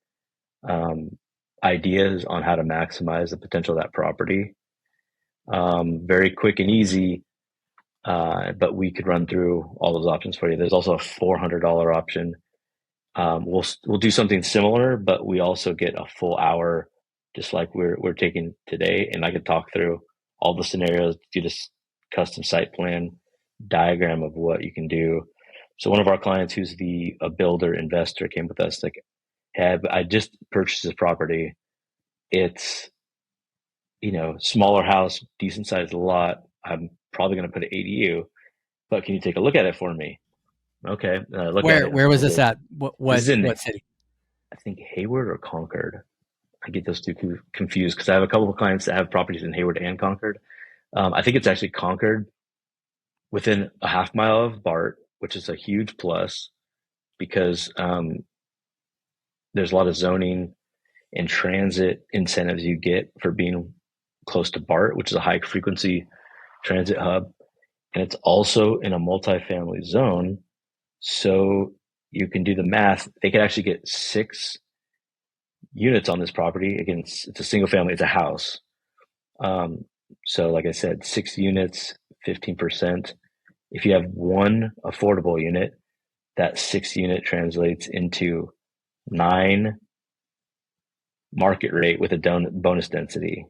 ideas on how to maximize the potential of that property. Very quick and easy, but we could run through all those options for you. There's also a $400 option. We'll do something similar, but we also get a full hour, just like we're taking today, and I could talk through all the scenarios, do this custom site plan diagram of what you can do. So one of our clients who's a builder investor came with us, like, I just purchased this property. It's, smaller house, decent sized lot, I'm probably going to put an ADU, but can you take a look at it for me? Okay. Look at it. Where was this Okay. at? This is in, What city? I think, Hayward or Concord. I get those two confused because I have a couple of clients that have properties in Hayward and Concord. I think it's actually Concord, within a half mile of BART, which is a huge plus because there's a lot of zoning and transit incentives you get for being close to BART, which is a high frequency transit hub. And it's also in a multifamily zone. So you can do the math. They could actually get 6 units on this property. Again, it's a single family, it's a house. So like I said, 6 units, 15%. If you have one affordable unit, that 6 unit translates into 9 market rate with a bonus density.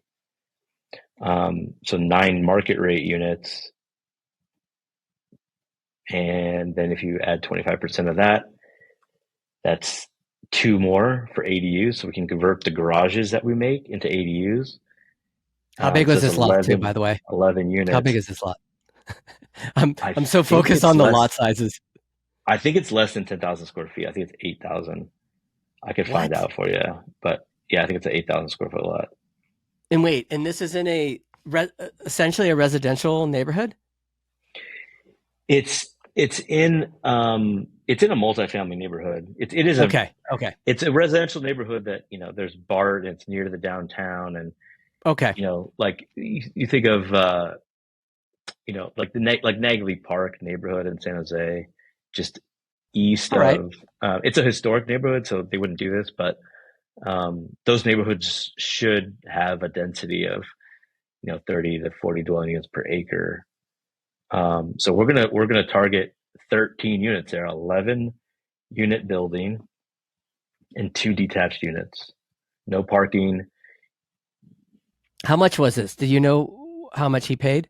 So 9 market rate units. And then if you add 25% of that, that's 2 more for ADUs. So we can convert the garages that we make into ADUs. How big was this lot too, by the way? 11 units. How big is this lot? I'm so focused on the lot sizes. I think it's less than 10,000 square feet. I think it's 8,000. I could find out for you, but yeah, I think it's an 8,000 square foot lot. And wait, and this is in essentially a residential neighborhood? It's in a multifamily neighborhood. It is okay. It's a residential neighborhood that, there's BART and it's near to the downtown, and okay. Like you think of like like Nagley Park neighborhood in San Jose, just east of it's a historic neighborhood, so they wouldn't do this, but those neighborhoods should have a density of 30 to 40 dwelling units per acre. So we're gonna target 13 units there, 11 unit building and 2 detached units, no parking. How much was this? Do you know how much he paid?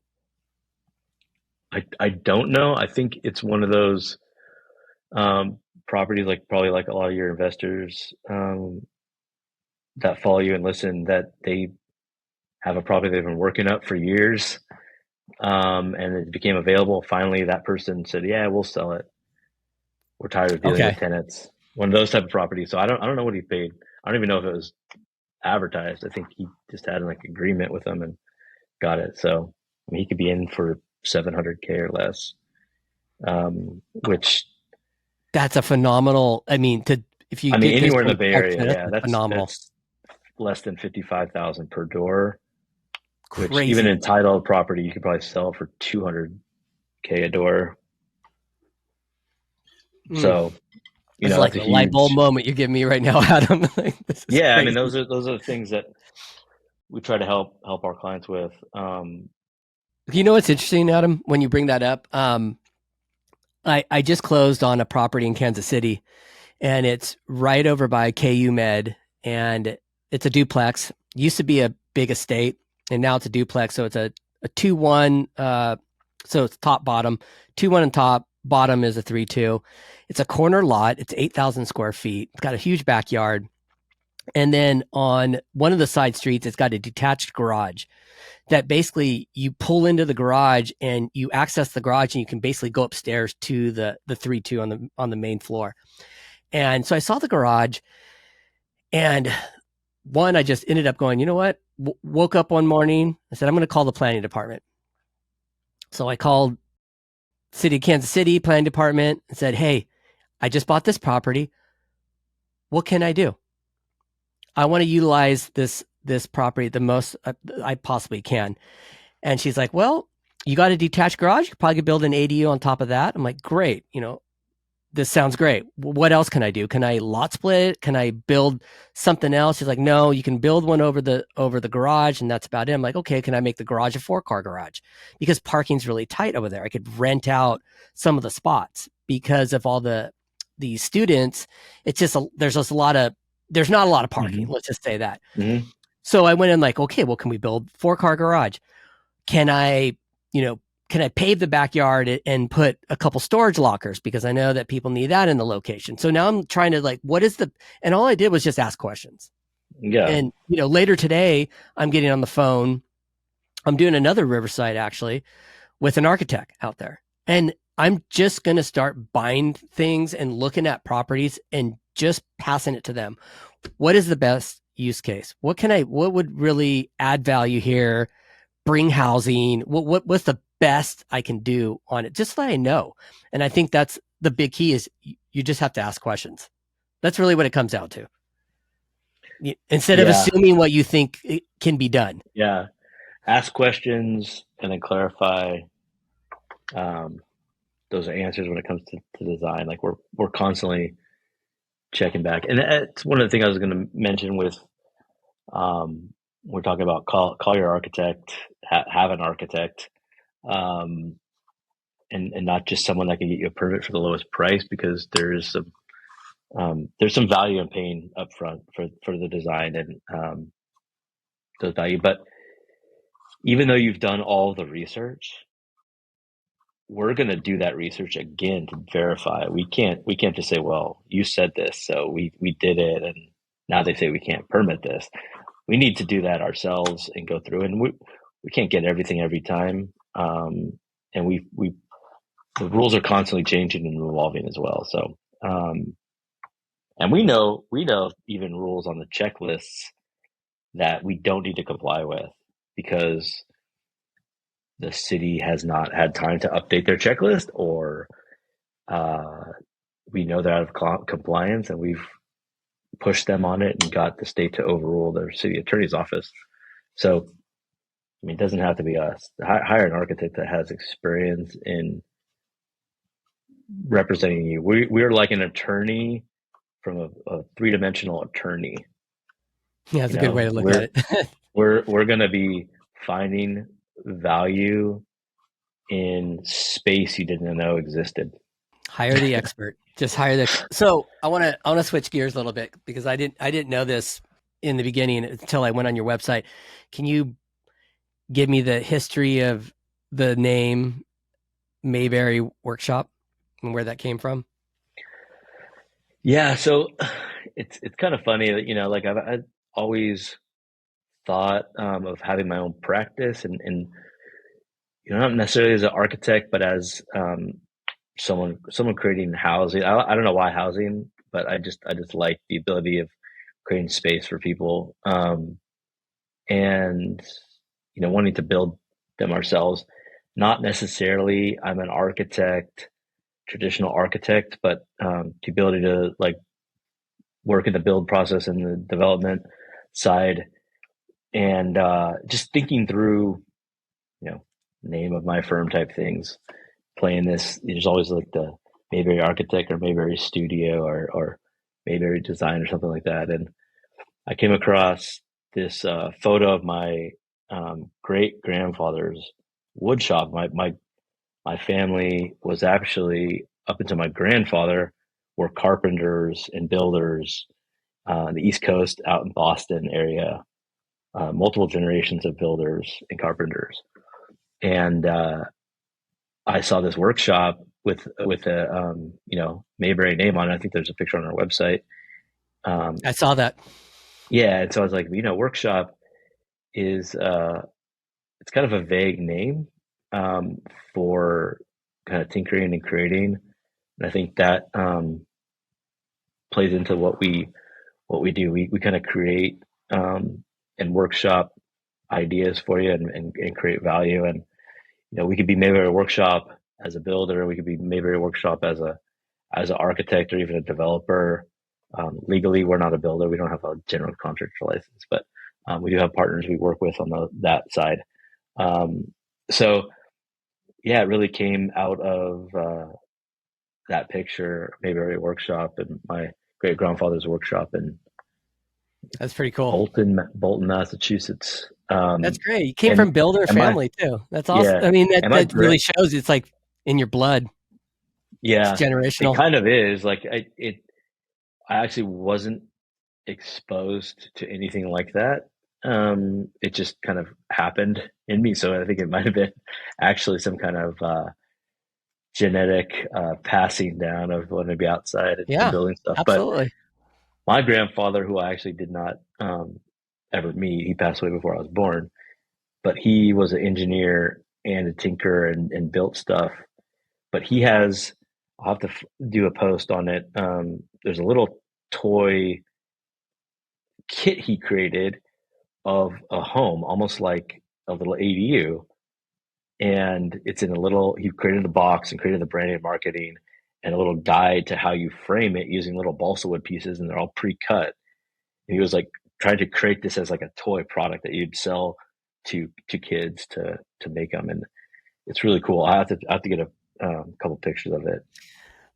I don't know. I think it's one of those properties, probably like a lot of your investors that follow you and listen, that they have a property they've been working up for years, and it became available. Finally, that person said, "Yeah, we'll sell it. We're tired of dealing with tenants." One of those type of properties. So I don't know what he paid. I don't even know if it was advertised. I think he just had an agreement with them and got it. So he could be in for $700K or less, which that's a phenomenal. If you get anywhere in the Bay Area, that's phenomenal. That's less than $55,000 per door. Crazy. Which even in titled property, you could probably sell for $200K a door. So it's like a light bulb moment you're giving me right now, Adam. Yeah, crazy. Those are the things that we try to help our clients with. You know what's interesting, Adam, when you bring that up? I just closed on a property in Kansas City, and it's right over by KU Med, and it's a duplex. Used to be a big estate, and now it's a duplex. So it's a 2-1. So it's top bottom, 2-1 on top. Bottom is a 3-2. It's a corner lot. It's 8,000 square feet. It's got a huge backyard. And then on one of the side streets, it's got a detached garage that basically you pull into the garage and you access the garage, and you can basically go upstairs to the 3-2 on the main floor. And so I saw the garage, and I just ended up going, you know what? Woke up one morning. I said, I'm going to call the planning department. So I called City of Kansas City planning department and said, hey, I just bought this property. What can I do? I want to utilize this property the most I possibly can. And she's like, well, you got a detached garage. You probably could build an ADU on top of that. I'm like, great. This sounds great. What else can I do? Can I lot split it? Can I build something else? She's like, no, you can build one over the garage, and that's about it. I'm like, okay, can I make the garage a 4-car garage? Because parking's really tight over there. I could rent out some of the spots because of all the students. It's just there's not a lot of parking. Mm-hmm. Let's just say that. Mm-hmm. So I went in like, okay, well, can we build 4-car garage? Can I pave the backyard and put a couple storage lockers? Because I know that people need that in the location. So now I'm trying to and all I did was just ask questions. Yeah. And, later today I'm getting on the phone I'm doing another Riverside actually with an architect out there. And I'm just going to start buying things and looking at properties and just passing it to them. What is the best use case? What would really add value here? Bring housing? What's the best I can do on it? Just so I know. And I think that's the big key is you just have to ask questions. That's really what it comes down to. Instead of Yeah, assuming what you think it can be done. yeah. Ask questions and then clarify um, those answers when it comes to design. Like we're constantly checking back, and it's one of the things I was going to mention with we're talking about call your architect, have an architect, um, and not just someone that can get you a permit for the lowest price, because there's some value in paying upfront for the design and those value. But even though you've done all the research, we're going to do that research again to verify. We can't just say, well, you said this, so we did it, and now they say we can't permit this. We need to do that ourselves and go through, and we can't get everything every time. And we the rules are constantly changing and evolving as well. So and we know even rules on the checklists that we don't need to comply with because the city has not had time to update their checklist, or uh, we know they're out of compliance, and we've pushed them on it and got the state to overrule their city attorney's office. So, I mean, it doesn't have to be us. Hire an architect that has experience in representing you. We're like an attorney from a three-dimensional attorney. Yeah, that's You a good way know, to look we're at it. we're going to be finding value in space you didn't know existed. Hire the expert. Just hire the. So I want to switch gears a little bit because I didn't know this in the beginning until I went on your website. Can you give me the history of the name Mayberry Workshop and where that came from? Yeah, so it's kind of funny that like I've always thought of having my own practice, and not necessarily as an architect, but as someone creating housing. I don't know why housing, but I just like the ability of creating space for people, and wanting to build them ourselves. Not necessarily I'm an architect, traditional architect, but the ability to like work in the build process and the development side, and just thinking through, you know, name of my firm type things. Playing this, there's always like the Mayberry Architect or Mayberry Studio or Mayberry Design or something like that. And I came across this photo of my great grandfather's wood shop. My family was actually, up until my grandfather, were carpenters and builders on the East Coast, out in Boston area. Multiple generations of builders and carpenters, and I saw this workshop with a Mayberry name on it. I think there's a picture on our website. I saw that. Yeah, and so I was like, workshop is it's kind of a vague name for kind of tinkering and creating, and I think that plays into what we do. We kind of create and workshop ideas for you and create value. And we could be Mayberry Workshop as a builder. We could be Mayberry Workshop as an architect or even a developer. Legally, we're not a builder. We don't have a general contractor license, but we do have partners we work with on that side. So yeah, it really came out of that picture, Mayberry Workshop, and my great grandfather's workshop in That's pretty cool. Bolton, Massachusetts. That's great. You came And from builder and my family too. That's awesome. yeah, I mean, and my that really grand shows it's like in your blood. It's yeah, it generational. kind of is like I actually wasn't exposed to anything like that. It just kind of happened in me. So I think it might have been actually some kind of genetic passing down of wanting to be outside and Yeah, building stuff. But absolutely. my grandfather, who I actually did not ever meet, he passed away before I was born. but he was an engineer and a tinker and built stuff. But he has, I'll have to do a post on it. There's a little toy kit he created of a home, almost like a little ADU. And it's in a little, he created a box and created the branded marketing and a little guide to how you frame it using little balsa wood pieces, and they're all pre-cut. And he was like trying to create this as like a toy product that you'd sell to kids to make them. And it's really cool. I have to get a couple pictures of it.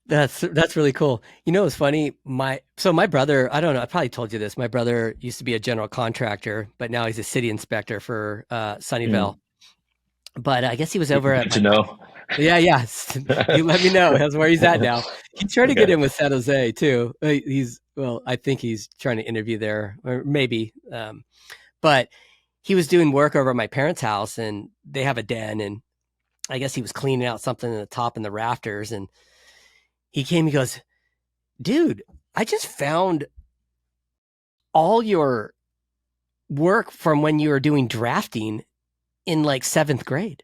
That's really cool. You know, it's funny. My brother, I don't know, I probably told you this. My brother used to be a general contractor, but now he's a city inspector for Sunnyvale. But I guess he was over at Good to know. Yeah. You let me know. That's where he's at now. He's trying to get Okay. in with San Jose too. I think he's trying to interview there, or maybe. But he was doing work over at my parents' house, and they have a den, and I guess he was cleaning out something in the top in the rafters, and he came. He goes, "Dude, I just found all your work from when you were doing drafting in like 7th grade,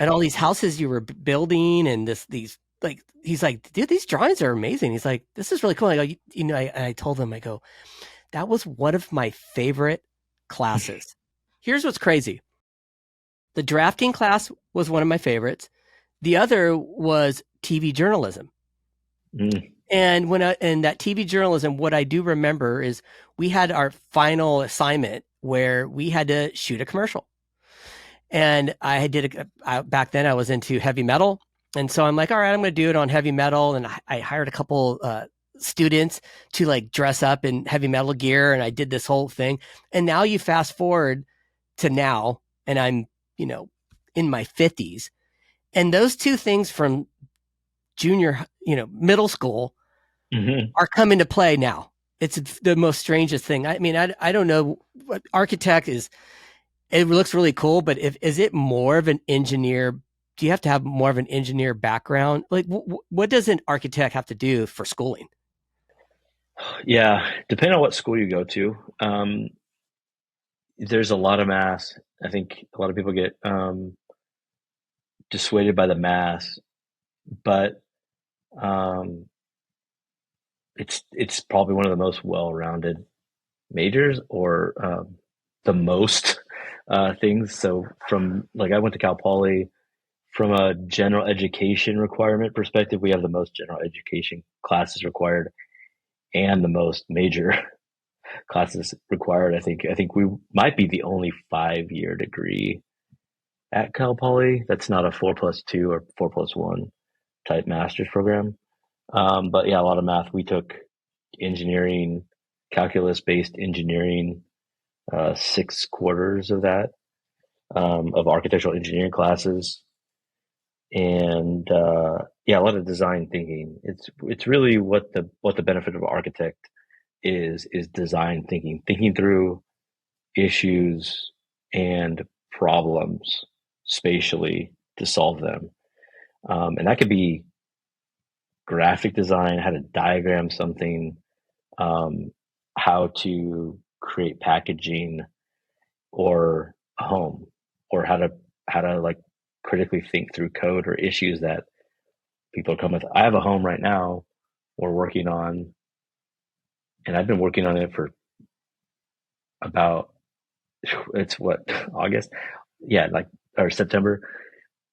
and all these houses you were building, and these like." He's like, "Dude, these drawings are amazing." He's like, "This is really cool." I go, "You know," I told him, I go, "That was one of my favorite classes." Here's what's crazy: the drafting class was one of my favorites. The other was TV journalism. Mm. And in that TV journalism, what I do remember is we had our final assignment where we had to shoot a commercial. And back then I was into heavy metal. And so I'm like, all right, I'm going to do it on heavy metal. And I hired a couple students to like dress up in heavy metal gear. And I did this whole thing. And now you fast forward to now, and I'm, in my 50s. And those two things from junior, middle school are coming to play now. It's the most strangest thing. I mean, I don't know what architect is. It looks really cool, but is it more of an engineer? Do you have to have more of an engineer background? Like, what does an architect have to do for schooling? Yeah, depending on what school you go to, there's a lot of math. I think a lot of people get dissuaded by the math, but um, it's probably one of the most well-rounded majors, or the most things. So from like I went to Cal Poly, from a general education requirement perspective, we have the most general education classes required and the most major classes required. I think we might be the only 5-year degree at Cal Poly that's not a 4+2 or 4+1 type master's program. But yeah, a lot of math. We took engineering, calculus based engineering, 6 quarters of that, of architectural engineering classes. And yeah, a lot of design thinking. It's really what the benefit of an architect is design thinking, thinking through issues and problems spatially to solve them. And that could be graphic design, how to diagram something, how to create packaging or a home, or how to like critically think through code or issues that people come with. I have a home right now we're working on, and I've been working on it for about, it's what, August? Yeah, like, or September,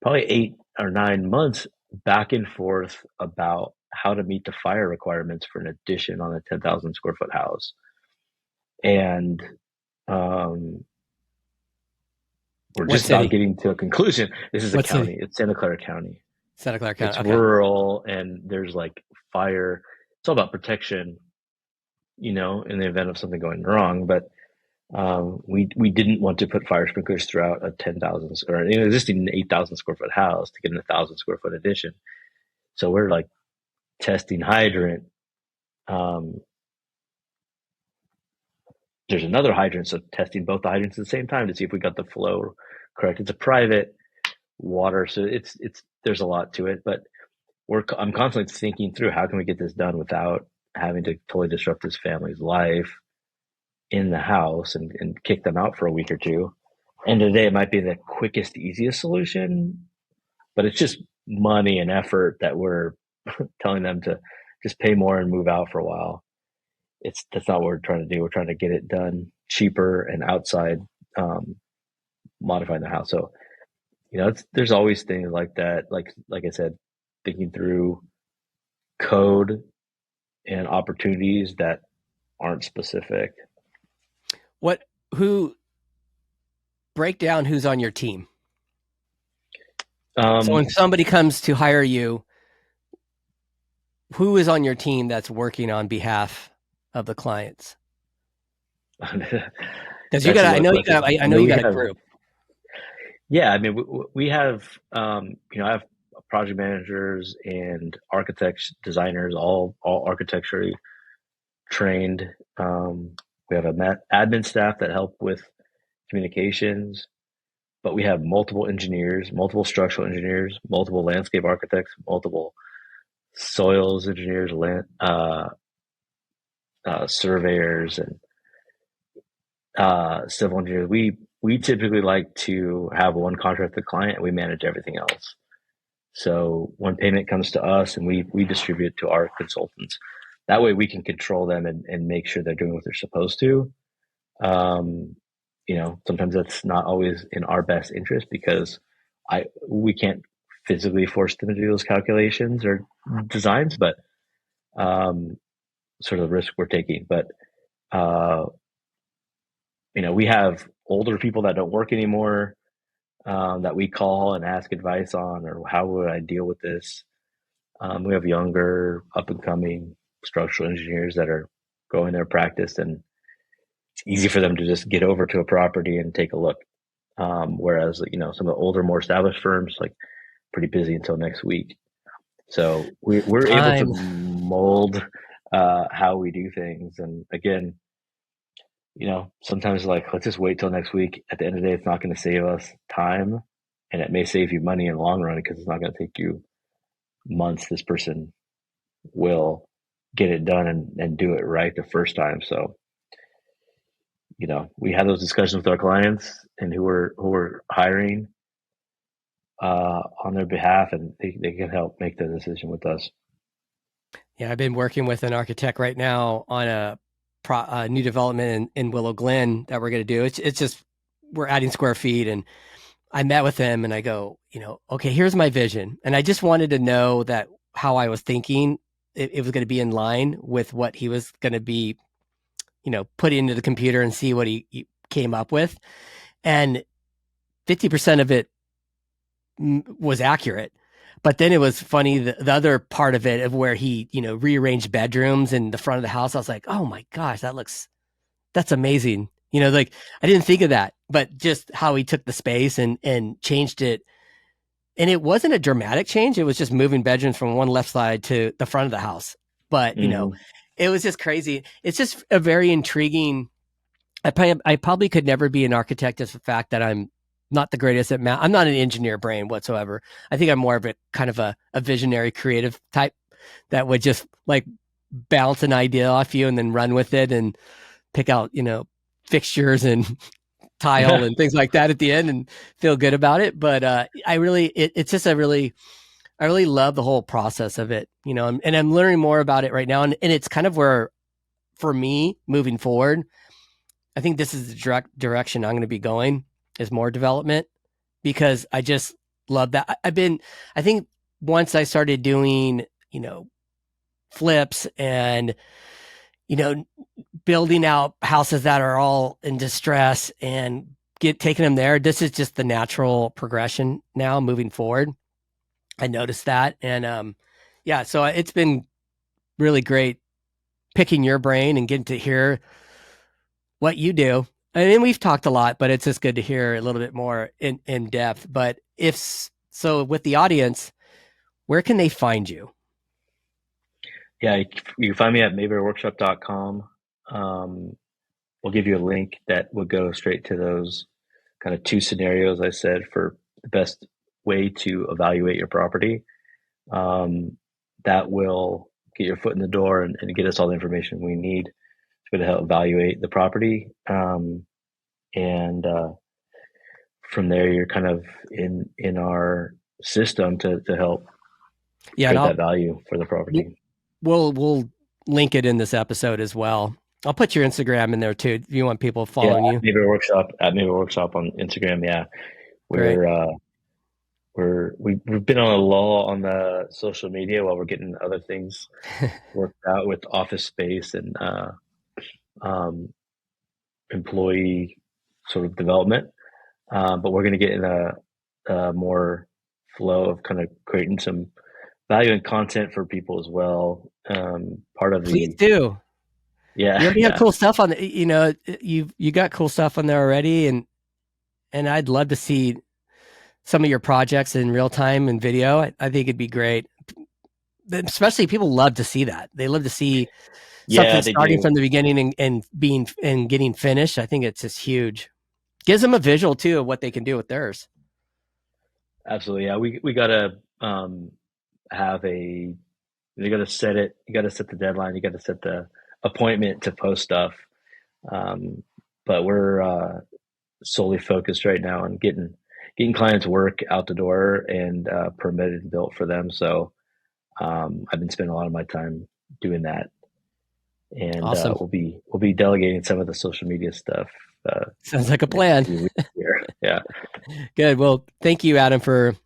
probably 8 or 9 months back and forth about how to meet the fire requirements for an addition on a 10,000 square foot house. And we're What just not city? getting to a conclusion. This is a What county. city? It's Santa Clara County. Santa Clara County. It's Okay. rural, and there's like fire. It's all about protection, in the event of something going wrong. But we didn't want to put fire sprinklers throughout a 10,000 or an existing 8,000 square foot house to get an 1,000 square foot addition. So we're like testing hydrant. There's another hydrant, so testing both the hydrants at the same time to see if we got the flow correct. It's a private water, so it's there's a lot to it, but I'm constantly thinking through how can we get this done without having to totally disrupt this family's life in the house and kick them out for a week or two. end of the day, it might be the quickest, easiest solution, but it's just money and effort that we're telling them to just pay more and move out for a while. That's not what we're trying to do. We're trying to get it done cheaper and outside, um, modifying the house. So, there's always things like that. Like I said, thinking through code and opportunities that aren't specific. Who break down who's on your team? So when Um, somebody comes to hire you, who is on your team that's working on behalf of the clients? Because you that's got, a I low know you question. got, I I know mean, you we got a have, group. yeah, I mean, we have, I have project managers and architects, designers, all architecture trained. We have a admin staff that help with communications, but we have multiple engineers, multiple structural engineers, multiple landscape architects, multiple soils engineers, surveyors, and civil engineers. We typically like to have one contract with the client, and we manage everything else. So when payment comes to us, and we distribute it to our consultants, that way we can control them and make sure they're doing what they're supposed to. Um, Sometimes that's not always in our best interest because we can't physically force them to do those calculations or designs, but um, sort of the risk we're taking. But uh, we have older people that don't work anymore, that we call and ask advice on, or how would I deal with this? We have younger, up and coming structural engineers that are growing their practice, and it's easy for them to just get over to a property and take a look. Whereas, some of the older, more established firms, like, pretty busy until next week. So we're able to Time. mold how we do things. And again, sometimes, like, let's just wait till next week. At the end of the day, it's not going to save us time, and it may save you money in the long run because it's not going to take you months. This person will get it done and do it right the first time. So, we have those discussions with our clients and who we're hiring on their behalf, and they can help make the decision with us. Yeah, I've been working with an architect right now on a new development in Willow Glen that we're going to do. It's just we're adding square feet, and I met with him and I go, okay, here's my vision, and I just wanted to know that how I was thinking it was going to be in line with what he was going to be, put into the computer and see what he came up with, and 50% of it was accurate. But then it was funny, the other part of it of where he, rearranged bedrooms in the front of the house. I was like, oh my gosh, that's amazing. Like I didn't think of that, but just how he took the space and changed it. And it wasn't a dramatic change. It was just moving bedrooms from one left side to the front of the house. But, Mm-hmm. it was just crazy. It's just a very intriguing. I probably could never be an architect, just the fact that I'm not the greatest at math. I'm not an engineer brain whatsoever. I think I'm more of a kind of a visionary creative type that would just like bounce an idea off you and then run with it and pick out, fixtures and tile and things like that at the end and feel good about it. But it's just I really love the whole process of it, and I'm learning more about it right now. And it's kind of where, for me, moving forward, I think this is the direction I'm going to be going, is more development, because I just love that. I think once I started doing, flips and, building out houses that are all in distress and taking them there, this is just the natural progression now moving forward. I noticed that. And, yeah, so it's been really great picking your brain and getting to hear what you do. I mean, we've talked a lot, but it's just good to hear a little bit more in depth. But so with the audience, where can they find you? Yeah, you can find me at mayberryworkshop.com. We'll give you a link that will go straight to those kind of two scenarios I said for the best way to evaluate your property. That will get your foot in the door and get us all the information we need to help evaluate the property. And from there, you're kind of in our system to help Yeah, create and that value for the property. we'll link it in this episode as well. I'll put your Instagram in there too if you want people following you. Mayberry Workshop on Instagram. Yeah, Great. we've been on a lull on the social media while we're getting other things worked out with office space and employee sort of development. But we're going to get in a more flow of kind of creating some value and content for people as well. Part of Please do. Yeah, You already have cool stuff on. You got cool stuff on there already, and I'd love to see some of your projects in real time and video. I think it'd be great. Especially people love to see that. They love to see something starting from the beginning and getting finished. I think it's just huge. Gives them a visual too of what they can do with theirs. Absolutely. Yeah. We gotta you gotta set it, you gotta set the deadline, you gotta set the appointment to post stuff. But we're solely focused right now on getting clients work out the door and permitted and built for them. So I've been spending a lot of my time doing that. And awesome. We'll be delegating some of the social media stuff. Sounds like a plan. Yeah. Good. Well, thank you, Adam, for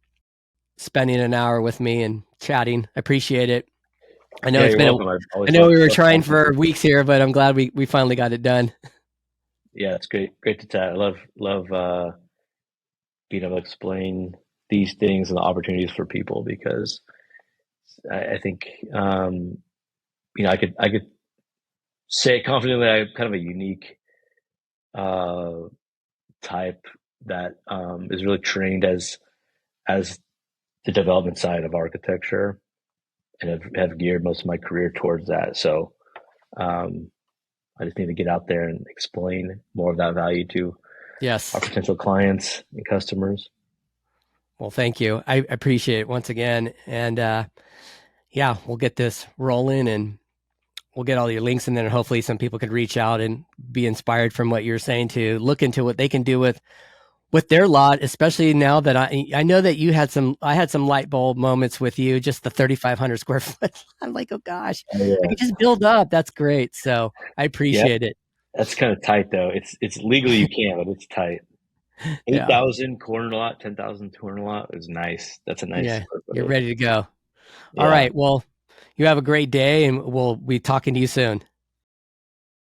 spending an hour with me and chatting. I appreciate it. I know it's been I know we were trying for weeks here, but I'm glad we finally got it done. Yeah, it's great to chat. I love being able to explain these things and the opportunities for people, because I think I could say confidently I'm kind of a unique type that is really trained as the development side of architecture, and have geared most of my career towards that. So I just need to get out there and explain more of that value to our potential clients and customers. Well, thank you. I appreciate it once again. And we'll get this rolling, and we'll get all your links in there, and hopefully some people could reach out and be inspired from what you're saying to look into what they can do with their lot, especially now that I know that I had some light bulb moments with you, just the 3,500 square foot. I'm like, oh gosh, I can just build up. That's great. So I appreciate it. That's kind of tight though. It's legally you can, but it's tight. 8,000 corner lot, 10,000 corner lot is nice. That's a nice. Yeah, you're ready to go. Yeah. All right. Well, you have a great day, and we'll be talking to you soon.